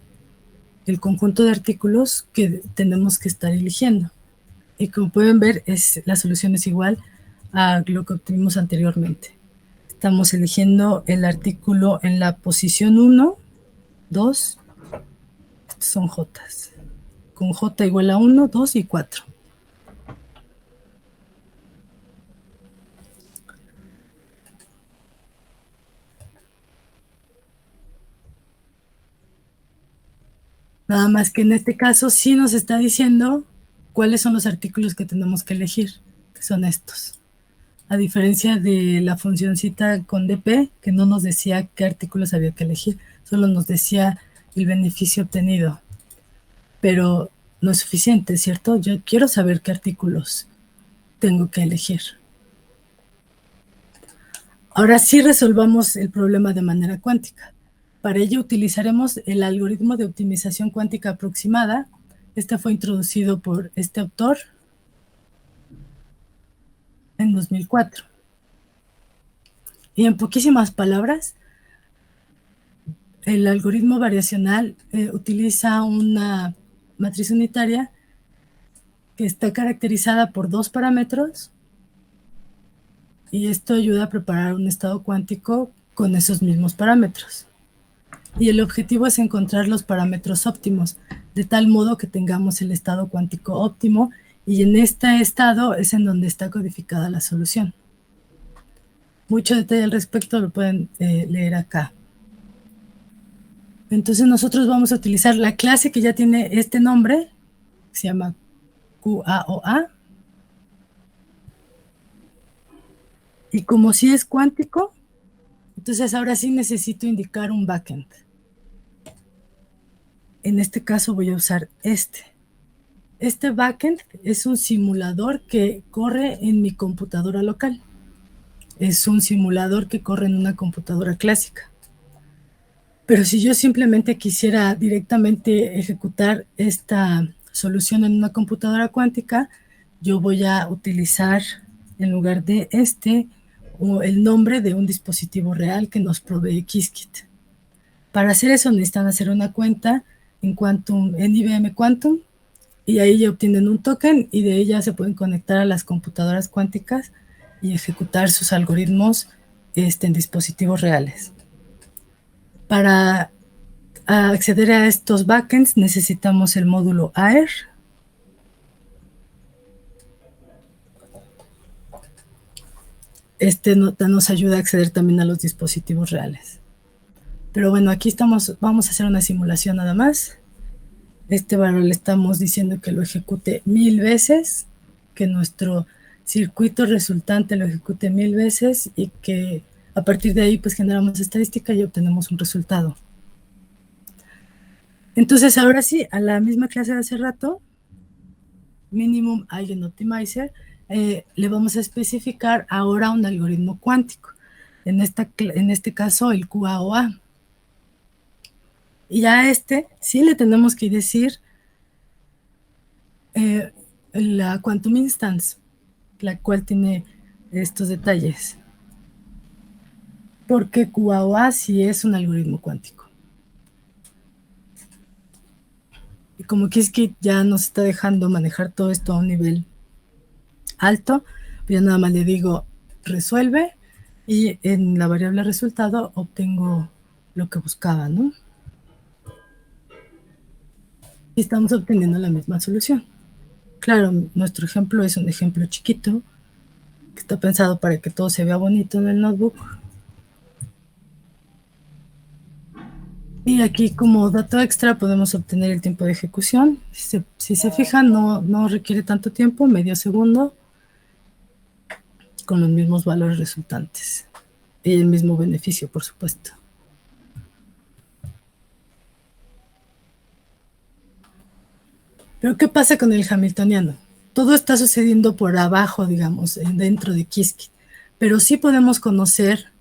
conjunto de artículos que tenemos que estar eligiendo. Y como pueden ver, la solución es igual a lo que obtuvimos anteriormente. Estamos eligiendo el artículo en la posición 1, 2, estos son J, con J igual a 1, 2 y 4. Nada más que en este caso sí nos está diciendo cuáles son los artículos que tenemos que elegir, que son estos. A diferencia de la funcioncita con dp, que no nos decía qué artículos había que elegir, solo nos decía el beneficio obtenido. Pero no es suficiente, ¿cierto? Yo quiero saber qué artículos tengo que elegir. Ahora sí resolvamos el problema de manera cuántica. Para ello utilizaremos el algoritmo de optimización cuántica aproximada. Este fue introducido por este autor en 2004. Y en poquísimas palabras, el algoritmo variacional utiliza una matriz unitaria que está caracterizada por dos parámetros, y esto ayuda a preparar un estado cuántico con esos mismos parámetros. Y el objetivo es encontrar los parámetros óptimos, de tal modo que tengamos el estado cuántico óptimo, y en este estado es en donde está codificada la solución. Mucho detalle al respecto lo pueden leer acá. Entonces nosotros vamos a utilizar la clase que ya tiene este nombre, que se llama QAOA. Y como si es cuántico, entonces ahora sí necesito indicar un backend. En este caso voy a usar este. Este backend es un simulador que corre en mi computadora local. Es un simulador que corre en una computadora clásica. Pero si yo simplemente quisiera directamente ejecutar esta solución en una computadora cuántica, yo voy a utilizar, en lugar de este, el nombre de un dispositivo real que nos provee Qiskit. Para hacer eso necesitan hacer una cuenta en IBM Quantum, y ahí ya obtienen un token, y de ella se pueden conectar a las computadoras cuánticas y ejecutar sus algoritmos en dispositivos reales. Para acceder a estos backends necesitamos el módulo AIR. Este nos ayuda a acceder también a los dispositivos reales. Pero bueno, aquí vamos a hacer una simulación nada más. Este valor le estamos diciendo que lo ejecute 1000 veces, que nuestro circuito resultante lo ejecute 1000 veces, y que a partir de ahí pues generamos estadística y obtenemos un resultado. Entonces ahora sí, a la misma clase de hace rato, Minimum Eigen Optimizer, le vamos a especificar ahora un algoritmo cuántico, en este caso el QAOA. Y a este sí le tenemos que decir la Quantum Instance, la cual tiene estos detalles, porque QAOA sí es un algoritmo cuántico. Y como Qiskit ya nos está dejando manejar todo esto a un nivel alto, pues ya nada más le digo resuelve, y en la variable resultado obtengo lo que buscaba, ¿no? Y estamos obteniendo la misma solución. Claro, nuestro ejemplo es un ejemplo chiquito, que está pensado para que todo se vea bonito en el notebook. Y aquí como dato extra podemos obtener el tiempo de ejecución. Si se fijan, no requiere tanto tiempo, medio segundo, con los mismos valores resultantes. Y el mismo beneficio, por supuesto. Pero ¿qué pasa con el hamiltoniano? Todo está sucediendo por abajo, digamos, dentro de Qiskit. Pero sí podemos conocer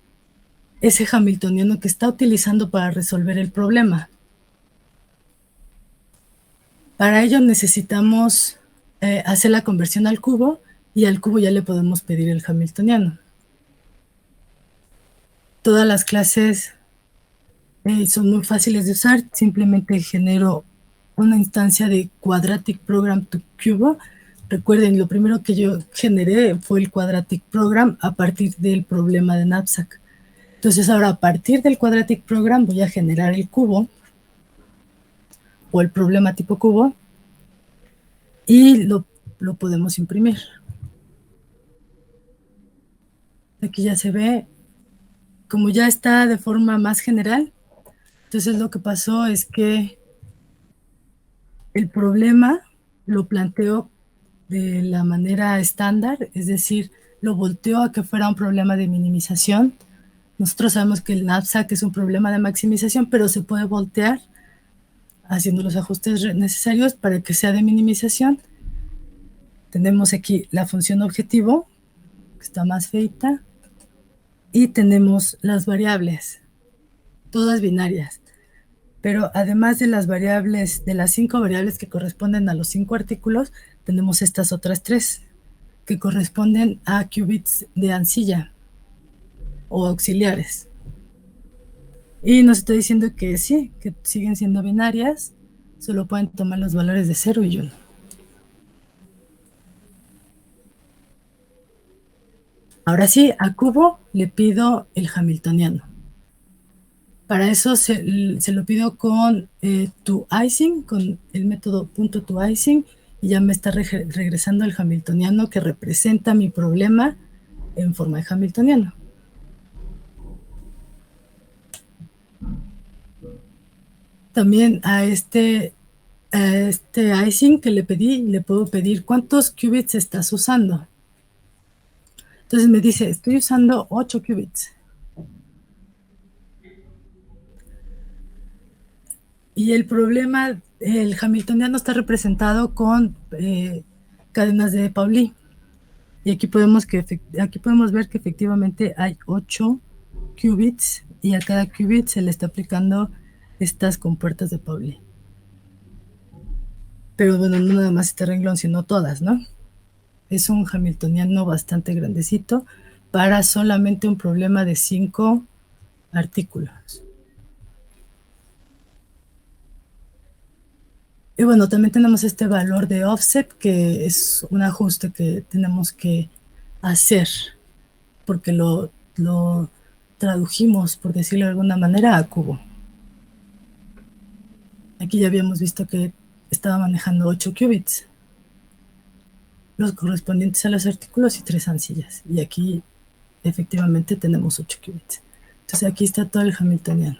ese hamiltoniano que está utilizando para resolver el problema. Para ello necesitamos hacer la conversión al cubo, y al cubo ya le podemos pedir el hamiltoniano. Todas las clases son muy fáciles de usar. Simplemente genero una instancia de Quadratic Program to Cubo. Recuerden, lo primero que yo generé fue el Quadratic Program a partir del problema de Knapsack. Entonces ahora a partir del Quadratic Program voy a generar el cubo, o el problema tipo cubo, y lo podemos imprimir. Aquí ya se ve, como ya está de forma más general. Entonces lo que pasó es que el problema lo planteo de la manera estándar, es decir, lo volteó a que fuera un problema de minimización. Nosotros sabemos que el knapsack es un problema de maximización, pero se puede voltear haciendo los ajustes necesarios para que sea de minimización. Tenemos aquí la función objetivo, que está más feita, y tenemos las variables, todas binarias. Pero además de las variables, de las 5 variables que corresponden a los 5 artículos, tenemos estas otras 3 que corresponden a qubits de ancilla o auxiliares. Y nos está diciendo que sí, que siguen siendo binarias, solo pueden tomar los valores de 0 y 1. Ahora sí, a Cubo le pido el hamiltoniano. Para eso se lo pido con toIcing, con el método .toIcing, y ya me está regresando el hamiltoniano que representa mi problema en forma de hamiltoniano. También a este icing que le pedí, le puedo pedir cuántos qubits estás usando. Entonces me dice, estoy usando 8 qubits. Y el problema, el hamiltoniano está representado con cadenas de Pauli. Y aquí podemos ver que efectivamente hay 8 qubits y a cada qubit se le está aplicando estas compuertas de Pauli. Pero bueno, no nada más este renglón, sino todas, ¿no? Es un hamiltoniano bastante grandecito para solamente un problema de 5 artículos. Y bueno, también tenemos este valor de offset, que es un ajuste que tenemos que hacer, porque lo tradujimos, por decirlo de alguna manera, a cubo. Aquí ya habíamos visto que estaba manejando 8 qubits, los correspondientes a los artículos y 3 ancillas. Y aquí efectivamente tenemos 8 qubits. Entonces aquí está todo el hamiltoniano.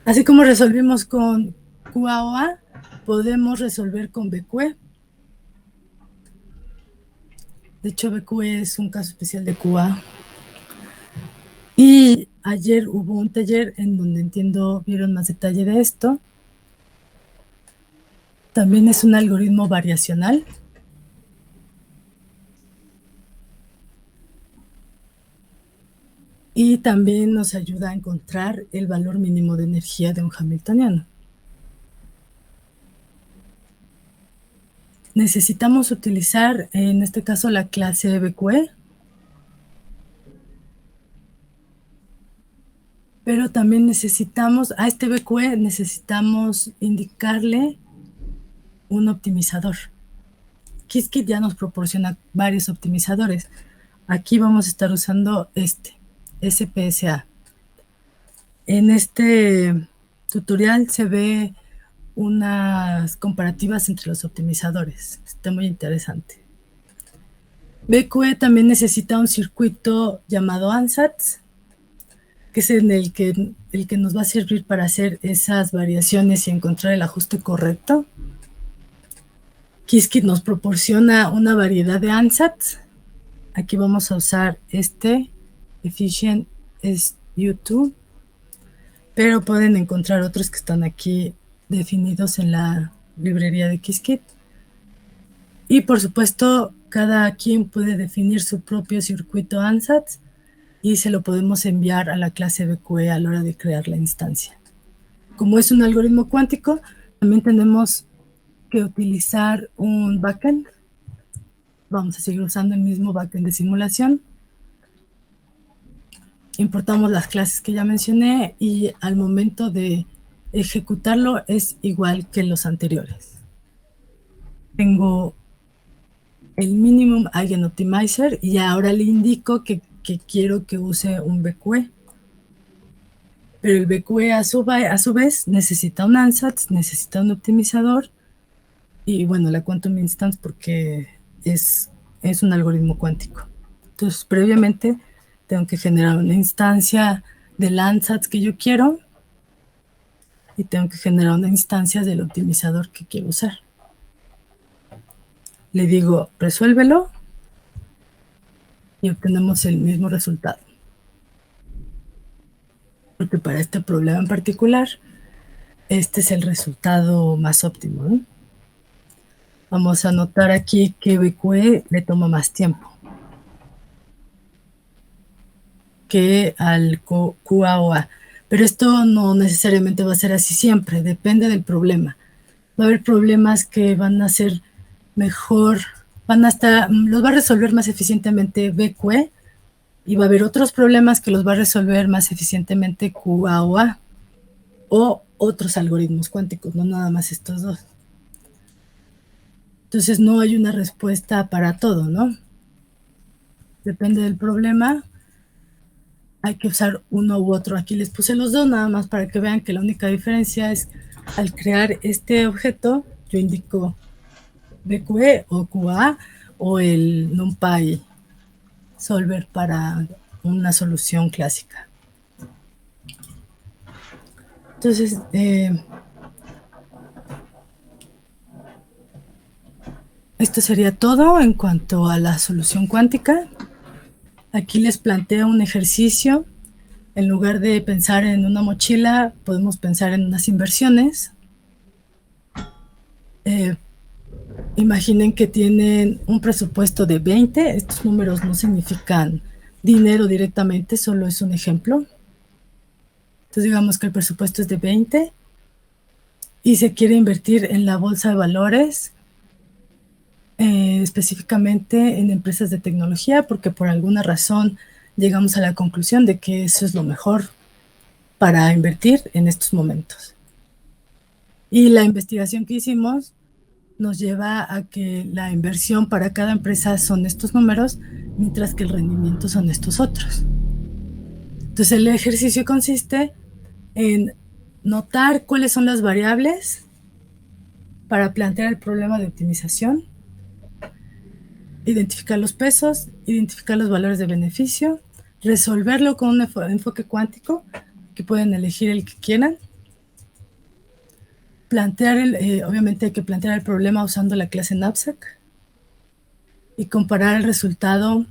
Así como resolvimos con QAOA, podemos resolver con BQE. De hecho, BQE es un caso especial de QA. Y ayer hubo un taller en donde vieron más detalle de esto. También es un algoritmo variacional. Y también nos ayuda a encontrar el valor mínimo de energía de un hamiltoniano. Necesitamos utilizar, en este caso, la clase BQE. Pero también necesitamos, a este BQE necesitamos indicarle un optimizador. Qiskit ya nos proporciona varios optimizadores. Aquí vamos a estar usando este, SPSA. En este tutorial se ve unas comparativas entre los optimizadores. Está muy interesante. BQE también necesita un circuito llamado ANSATS, que es el que nos va a servir para hacer esas variaciones y encontrar el ajuste correcto. Qiskit nos proporciona una variedad de ANSATs. Aquí vamos a usar este Efficient SU2, pero pueden encontrar otros que están aquí definidos en la librería de Qiskit. Y por supuesto, cada quien puede definir su propio circuito ANSATs y se lo podemos enviar a la clase BQE a la hora de crear la instancia. Como es un algoritmo cuántico, también tenemos que utilizar un backend. Vamos a seguir usando el mismo backend de simulación. Importamos las clases que ya mencioné y al momento de ejecutarlo es igual que los anteriores. Tengo el minimum eigen optimizer y ahora le indico que quiero que use un BQE. Pero el BQE a su vez necesita un ANSATS, necesita un optimizador y bueno, la quantum instance porque es un algoritmo cuántico. Entonces, previamente tengo que generar una instancia del ANSATS que yo quiero y tengo que generar una instancia del optimizador que quiero usar. Le digo, resuélvelo y obtenemos el mismo resultado. Porque para este problema en particular, este es el resultado más óptimo, ¿no? Vamos a notar aquí que BQE le toma más tiempo. que al QA. Pero esto no necesariamente va a ser así siempre, depende del problema. Va a haber problemas que van a ser mejor, los va a resolver más eficientemente BQE, y va a haber otros problemas que los va a resolver más eficientemente QA o otros algoritmos cuánticos, no nada más estos dos. Entonces no hay una respuesta para todo, ¿no? Depende del problema. Hay que usar uno u otro. Aquí les puse los dos nada más para que vean que la única diferencia es al crear este objeto, yo indico BQE o QA o el NumPy solver para una solución clásica. Entonces, esto sería todo en cuanto a la solución cuántica. Aquí les planteo un ejercicio. En lugar de pensar en una mochila, podemos pensar en unas inversiones. Imaginen que tienen un presupuesto de 20. Estos números no significan dinero directamente, solo es un ejemplo. Entonces digamos que el presupuesto es de 20 y se quiere invertir en la bolsa de valores, específicamente en empresas de tecnología, porque por alguna razón llegamos a la conclusión de que eso es lo mejor para invertir en estos momentos. Y la investigación que hicimos nos lleva a que la inversión para cada empresa son estos números, mientras que el rendimiento son estos otros. Entonces el ejercicio consiste en notar cuáles son las variables para plantear el problema de optimización, identificar los pesos, identificar los valores de beneficio, resolverlo con un enfoque cuántico, que pueden elegir el que quieran. Obviamente hay que plantear el problema usando la clase Knapsack y comparar el resultado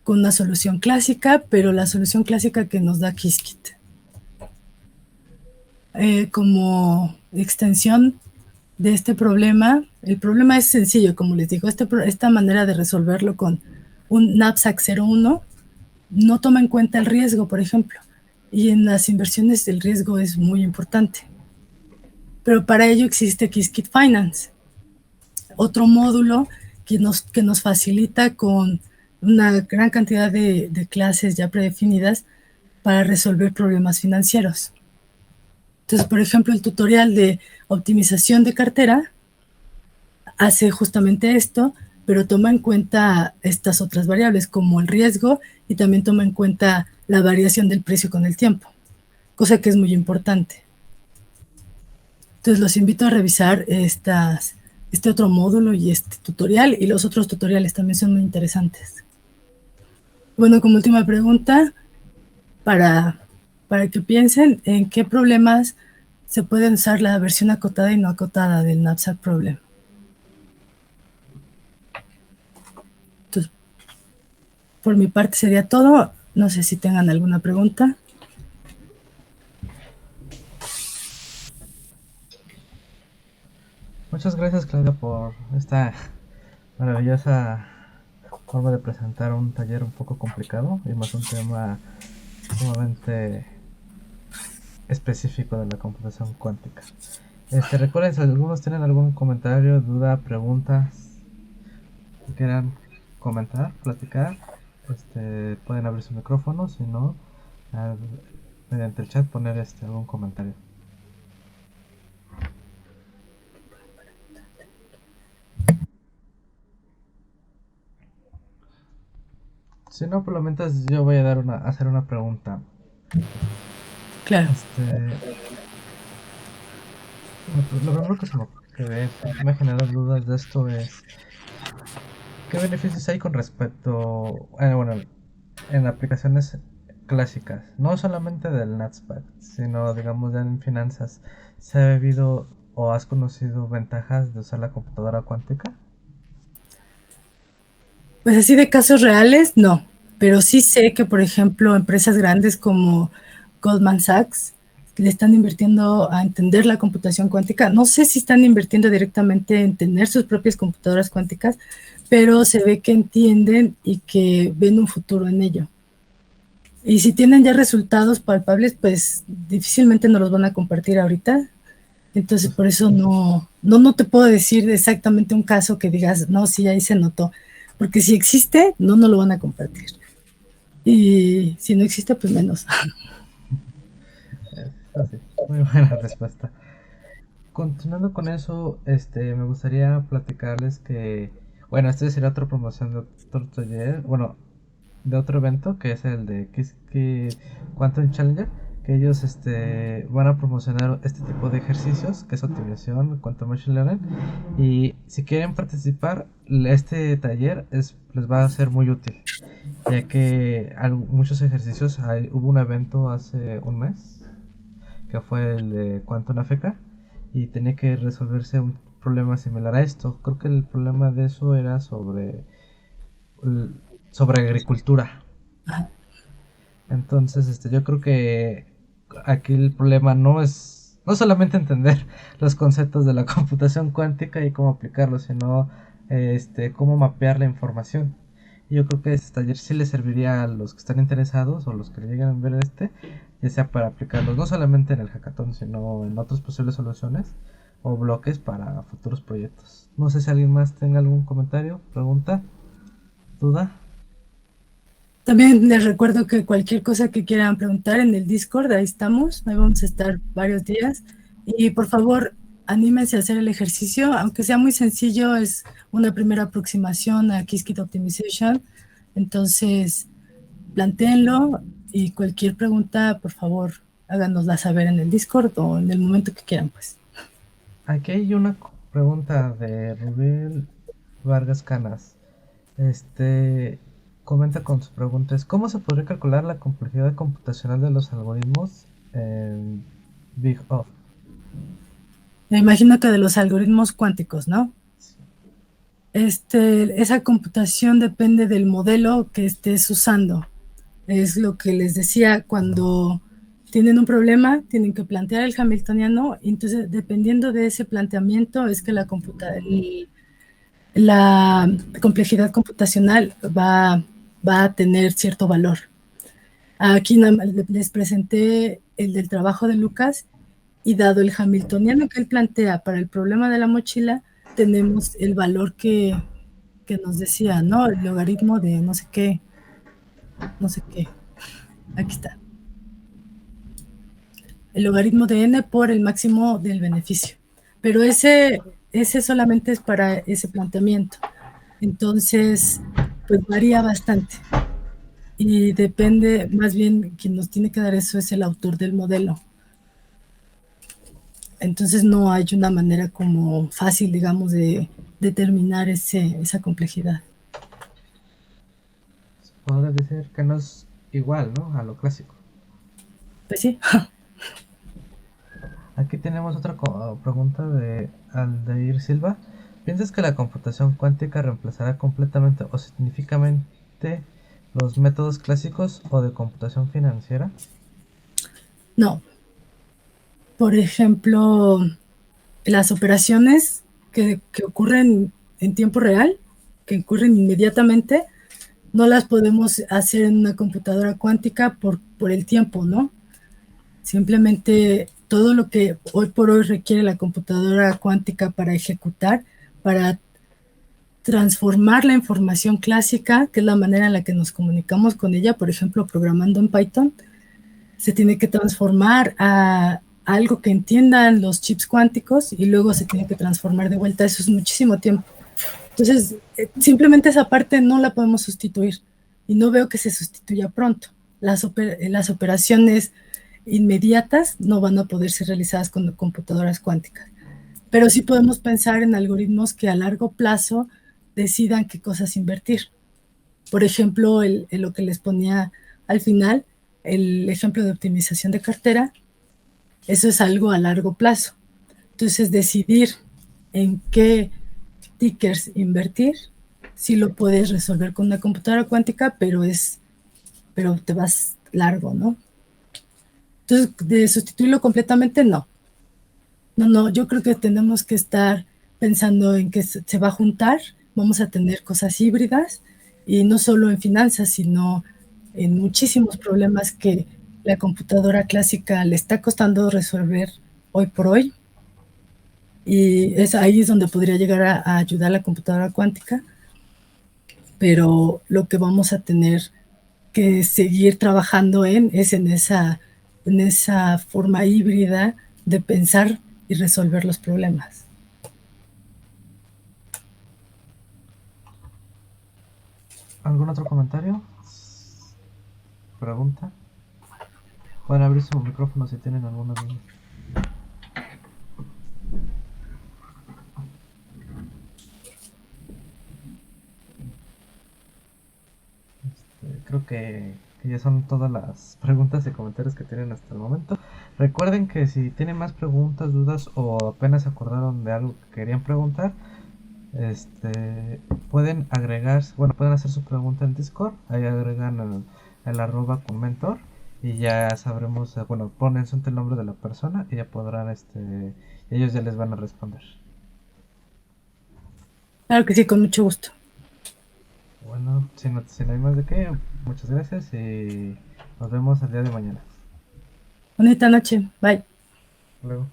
con una solución clásica, pero la solución clásica que nos da Qiskit. Como extensión de este problema, el problema es sencillo, como les digo, esta manera de resolverlo con un Knapsack 01 no toma en cuenta el riesgo, por ejemplo, y en las inversiones el riesgo es muy importante. Pero para ello existe Qiskit Finance, otro módulo que nos facilita con una gran cantidad de clases ya predefinidas para resolver problemas financieros. Entonces, por ejemplo, el tutorial de optimización de cartera hace justamente esto, pero toma en cuenta estas otras variables como el riesgo y también toma en cuenta la variación del precio con el tiempo, cosa que es muy importante. Entonces los invito a revisar este otro módulo y este tutorial, y los otros tutoriales también son muy interesantes. Bueno, como última pregunta, para que piensen en qué problemas se pueden usar la versión acotada y no acotada del Knapsack Problem. Entonces, por mi parte sería todo. No sé si tengan alguna pregunta. Muchas gracias, Claudia, por esta maravillosa forma de presentar un taller un poco complicado y más un tema sumamente específico de la computación cuántica. Recuerden, si algunos tienen algún comentario, duda, preguntas que quieran comentar, platicar, pueden abrir su micrófono, si no, mediante el chat poner algún comentario. Si no, por lo menos yo voy a hacer una pregunta. Claro. Lo primero que me ha generado dudas de esto es ¿qué beneficios hay con respecto, en aplicaciones clásicas? No solamente del Knapsack, sino digamos ya en finanzas. ¿Se ha vivido o has conocido ventajas de usar la computadora cuántica? Pues así de casos reales, no. Pero sí sé que, por ejemplo, empresas grandes como Goldman Sachs le están invirtiendo a entender la computación cuántica. No sé si están invirtiendo directamente en tener sus propias computadoras cuánticas, pero se ve que entienden y que ven un futuro en ello. Y si tienen ya resultados palpables, pues difícilmente nos los van a compartir ahorita. Entonces, por eso no te puedo decir exactamente un caso que digas, no, sí, ahí se notó. Porque si existe, no lo van a compartir. Y si no existe, pues menos. Así, muy buena respuesta. Continuando con eso, me gustaría platicarles que, bueno, este sería otra promoción de otro taller, bueno, de otro evento que es el de Kiski Quantum Challenger, que ellos van a promocionar este tipo de ejercicios que es optimización, Quantum Machine Learning, y si quieren participar, este taller les va a ser muy útil, ya que muchos ejercicios, hubo un evento hace un mes que fue el de Quantum AFK y tenía que resolverse un problema similar a esto. Creo que el problema de eso era sobre agricultura. Entonces, yo creo que aquí el problema no solamente entender los conceptos de la computación cuántica y cómo aplicarlos, sino cómo mapear la información. Y yo creo que este taller sí le serviría a los que están interesados o los que lleguen a ver ya sea para aplicarlos no solamente en el hackathon, sino en otras posibles soluciones o bloques para futuros proyectos. No sé si alguien más tenga algún comentario, pregunta, duda. También les recuerdo que cualquier cosa que quieran preguntar en el Discord, ahí estamos, ahí vamos a estar varios días. Y por favor, anímense a hacer el ejercicio, aunque sea muy sencillo, es una primera aproximación a Qiskit Optimization. Entonces, plantéenlo y cualquier pregunta, por favor, háganosla saber en el Discord o en el momento que quieran, pues. Aquí hay una pregunta de Rubén Vargas Canas. Comenta con su pregunta es ¿cómo se podría calcular la complejidad computacional de los algoritmos en Big O? Me imagino que de los algoritmos cuánticos, ¿no? Esa computación depende del modelo que estés usando. Es lo que les decía, cuando tienen un problema, tienen que plantear el hamiltoniano, y entonces dependiendo de ese planteamiento es que la complejidad computacional va a tener cierto valor. Aquí les presenté el del trabajo de Lucas, y dado el hamiltoniano que él plantea para el problema de la mochila, tenemos el valor que nos decía, ¿no? El logaritmo de no sé qué. Aquí está. El logaritmo de n por el máximo del beneficio. Pero ese solamente es para ese planteamiento. Entonces, pues varía bastante. Y depende, más bien, quien nos tiene que dar eso es el autor del modelo. Entonces no hay una manera como fácil, digamos, de determinar esa complejidad. Podría decir que no es igual, ¿no? A lo clásico. Pues sí. Aquí tenemos otra pregunta de Aldair Silva. ¿Piensas que la computación cuántica reemplazará completamente o significativamente los métodos clásicos o de computación financiera? No. Por ejemplo, las operaciones que ocurren en tiempo real, que ocurren inmediatamente, no las podemos hacer en una computadora cuántica por el tiempo, ¿no? Simplemente todo lo que hoy por hoy requiere la computadora cuántica para ejecutar, para transformar la información clásica, que es la manera en la que nos comunicamos con ella, por ejemplo, programando en Python, se tiene que transformar a algo que entiendan los chips cuánticos y luego se tiene que transformar de vuelta. Eso es muchísimo tiempo. Entonces, simplemente esa parte no la podemos sustituir y no veo que se sustituya pronto. Las operaciones inmediatas no van a poder ser realizadas con computadoras cuánticas, pero sí podemos pensar en algoritmos que a largo plazo decidan qué cosas invertir. Por ejemplo, lo que les ponía al final, el ejemplo de optimización de cartera, eso es algo a largo plazo. Entonces, decidir en qué tickers invertir, sí lo puedes resolver con una computadora cuántica, pero te vas largo, ¿no? Entonces, de sustituirlo completamente, no. No, yo creo que tenemos que estar pensando en que se va a juntar, vamos a tener cosas híbridas, y no solo en finanzas, sino en muchísimos problemas que la computadora clásica le está costando resolver hoy por hoy. Y ahí es donde podría llegar a ayudar la computadora cuántica, pero lo que vamos a tener que seguir trabajando es en esa forma híbrida de pensar y resolver los problemas. ¿Algún otro comentario? ¿Pregunta? Pueden abrir su micrófono si tienen alguna duda. Creo que ya son todas las preguntas y comentarios que tienen hasta el momento. Recuerden que si tienen más preguntas, dudas o apenas se acordaron de algo que querían preguntar, pueden agregar, bueno, pueden hacer su pregunta en Discord, ahí agregan el arroba con mentor y ya sabremos, bueno, ponen el nombre de la persona y ya podrán, ellos ya les van a responder. Claro que sí, con mucho gusto. Bueno, si no hay más de qué, muchas gracias y nos vemos el día de mañana. Bonita noche. Bye. Luego.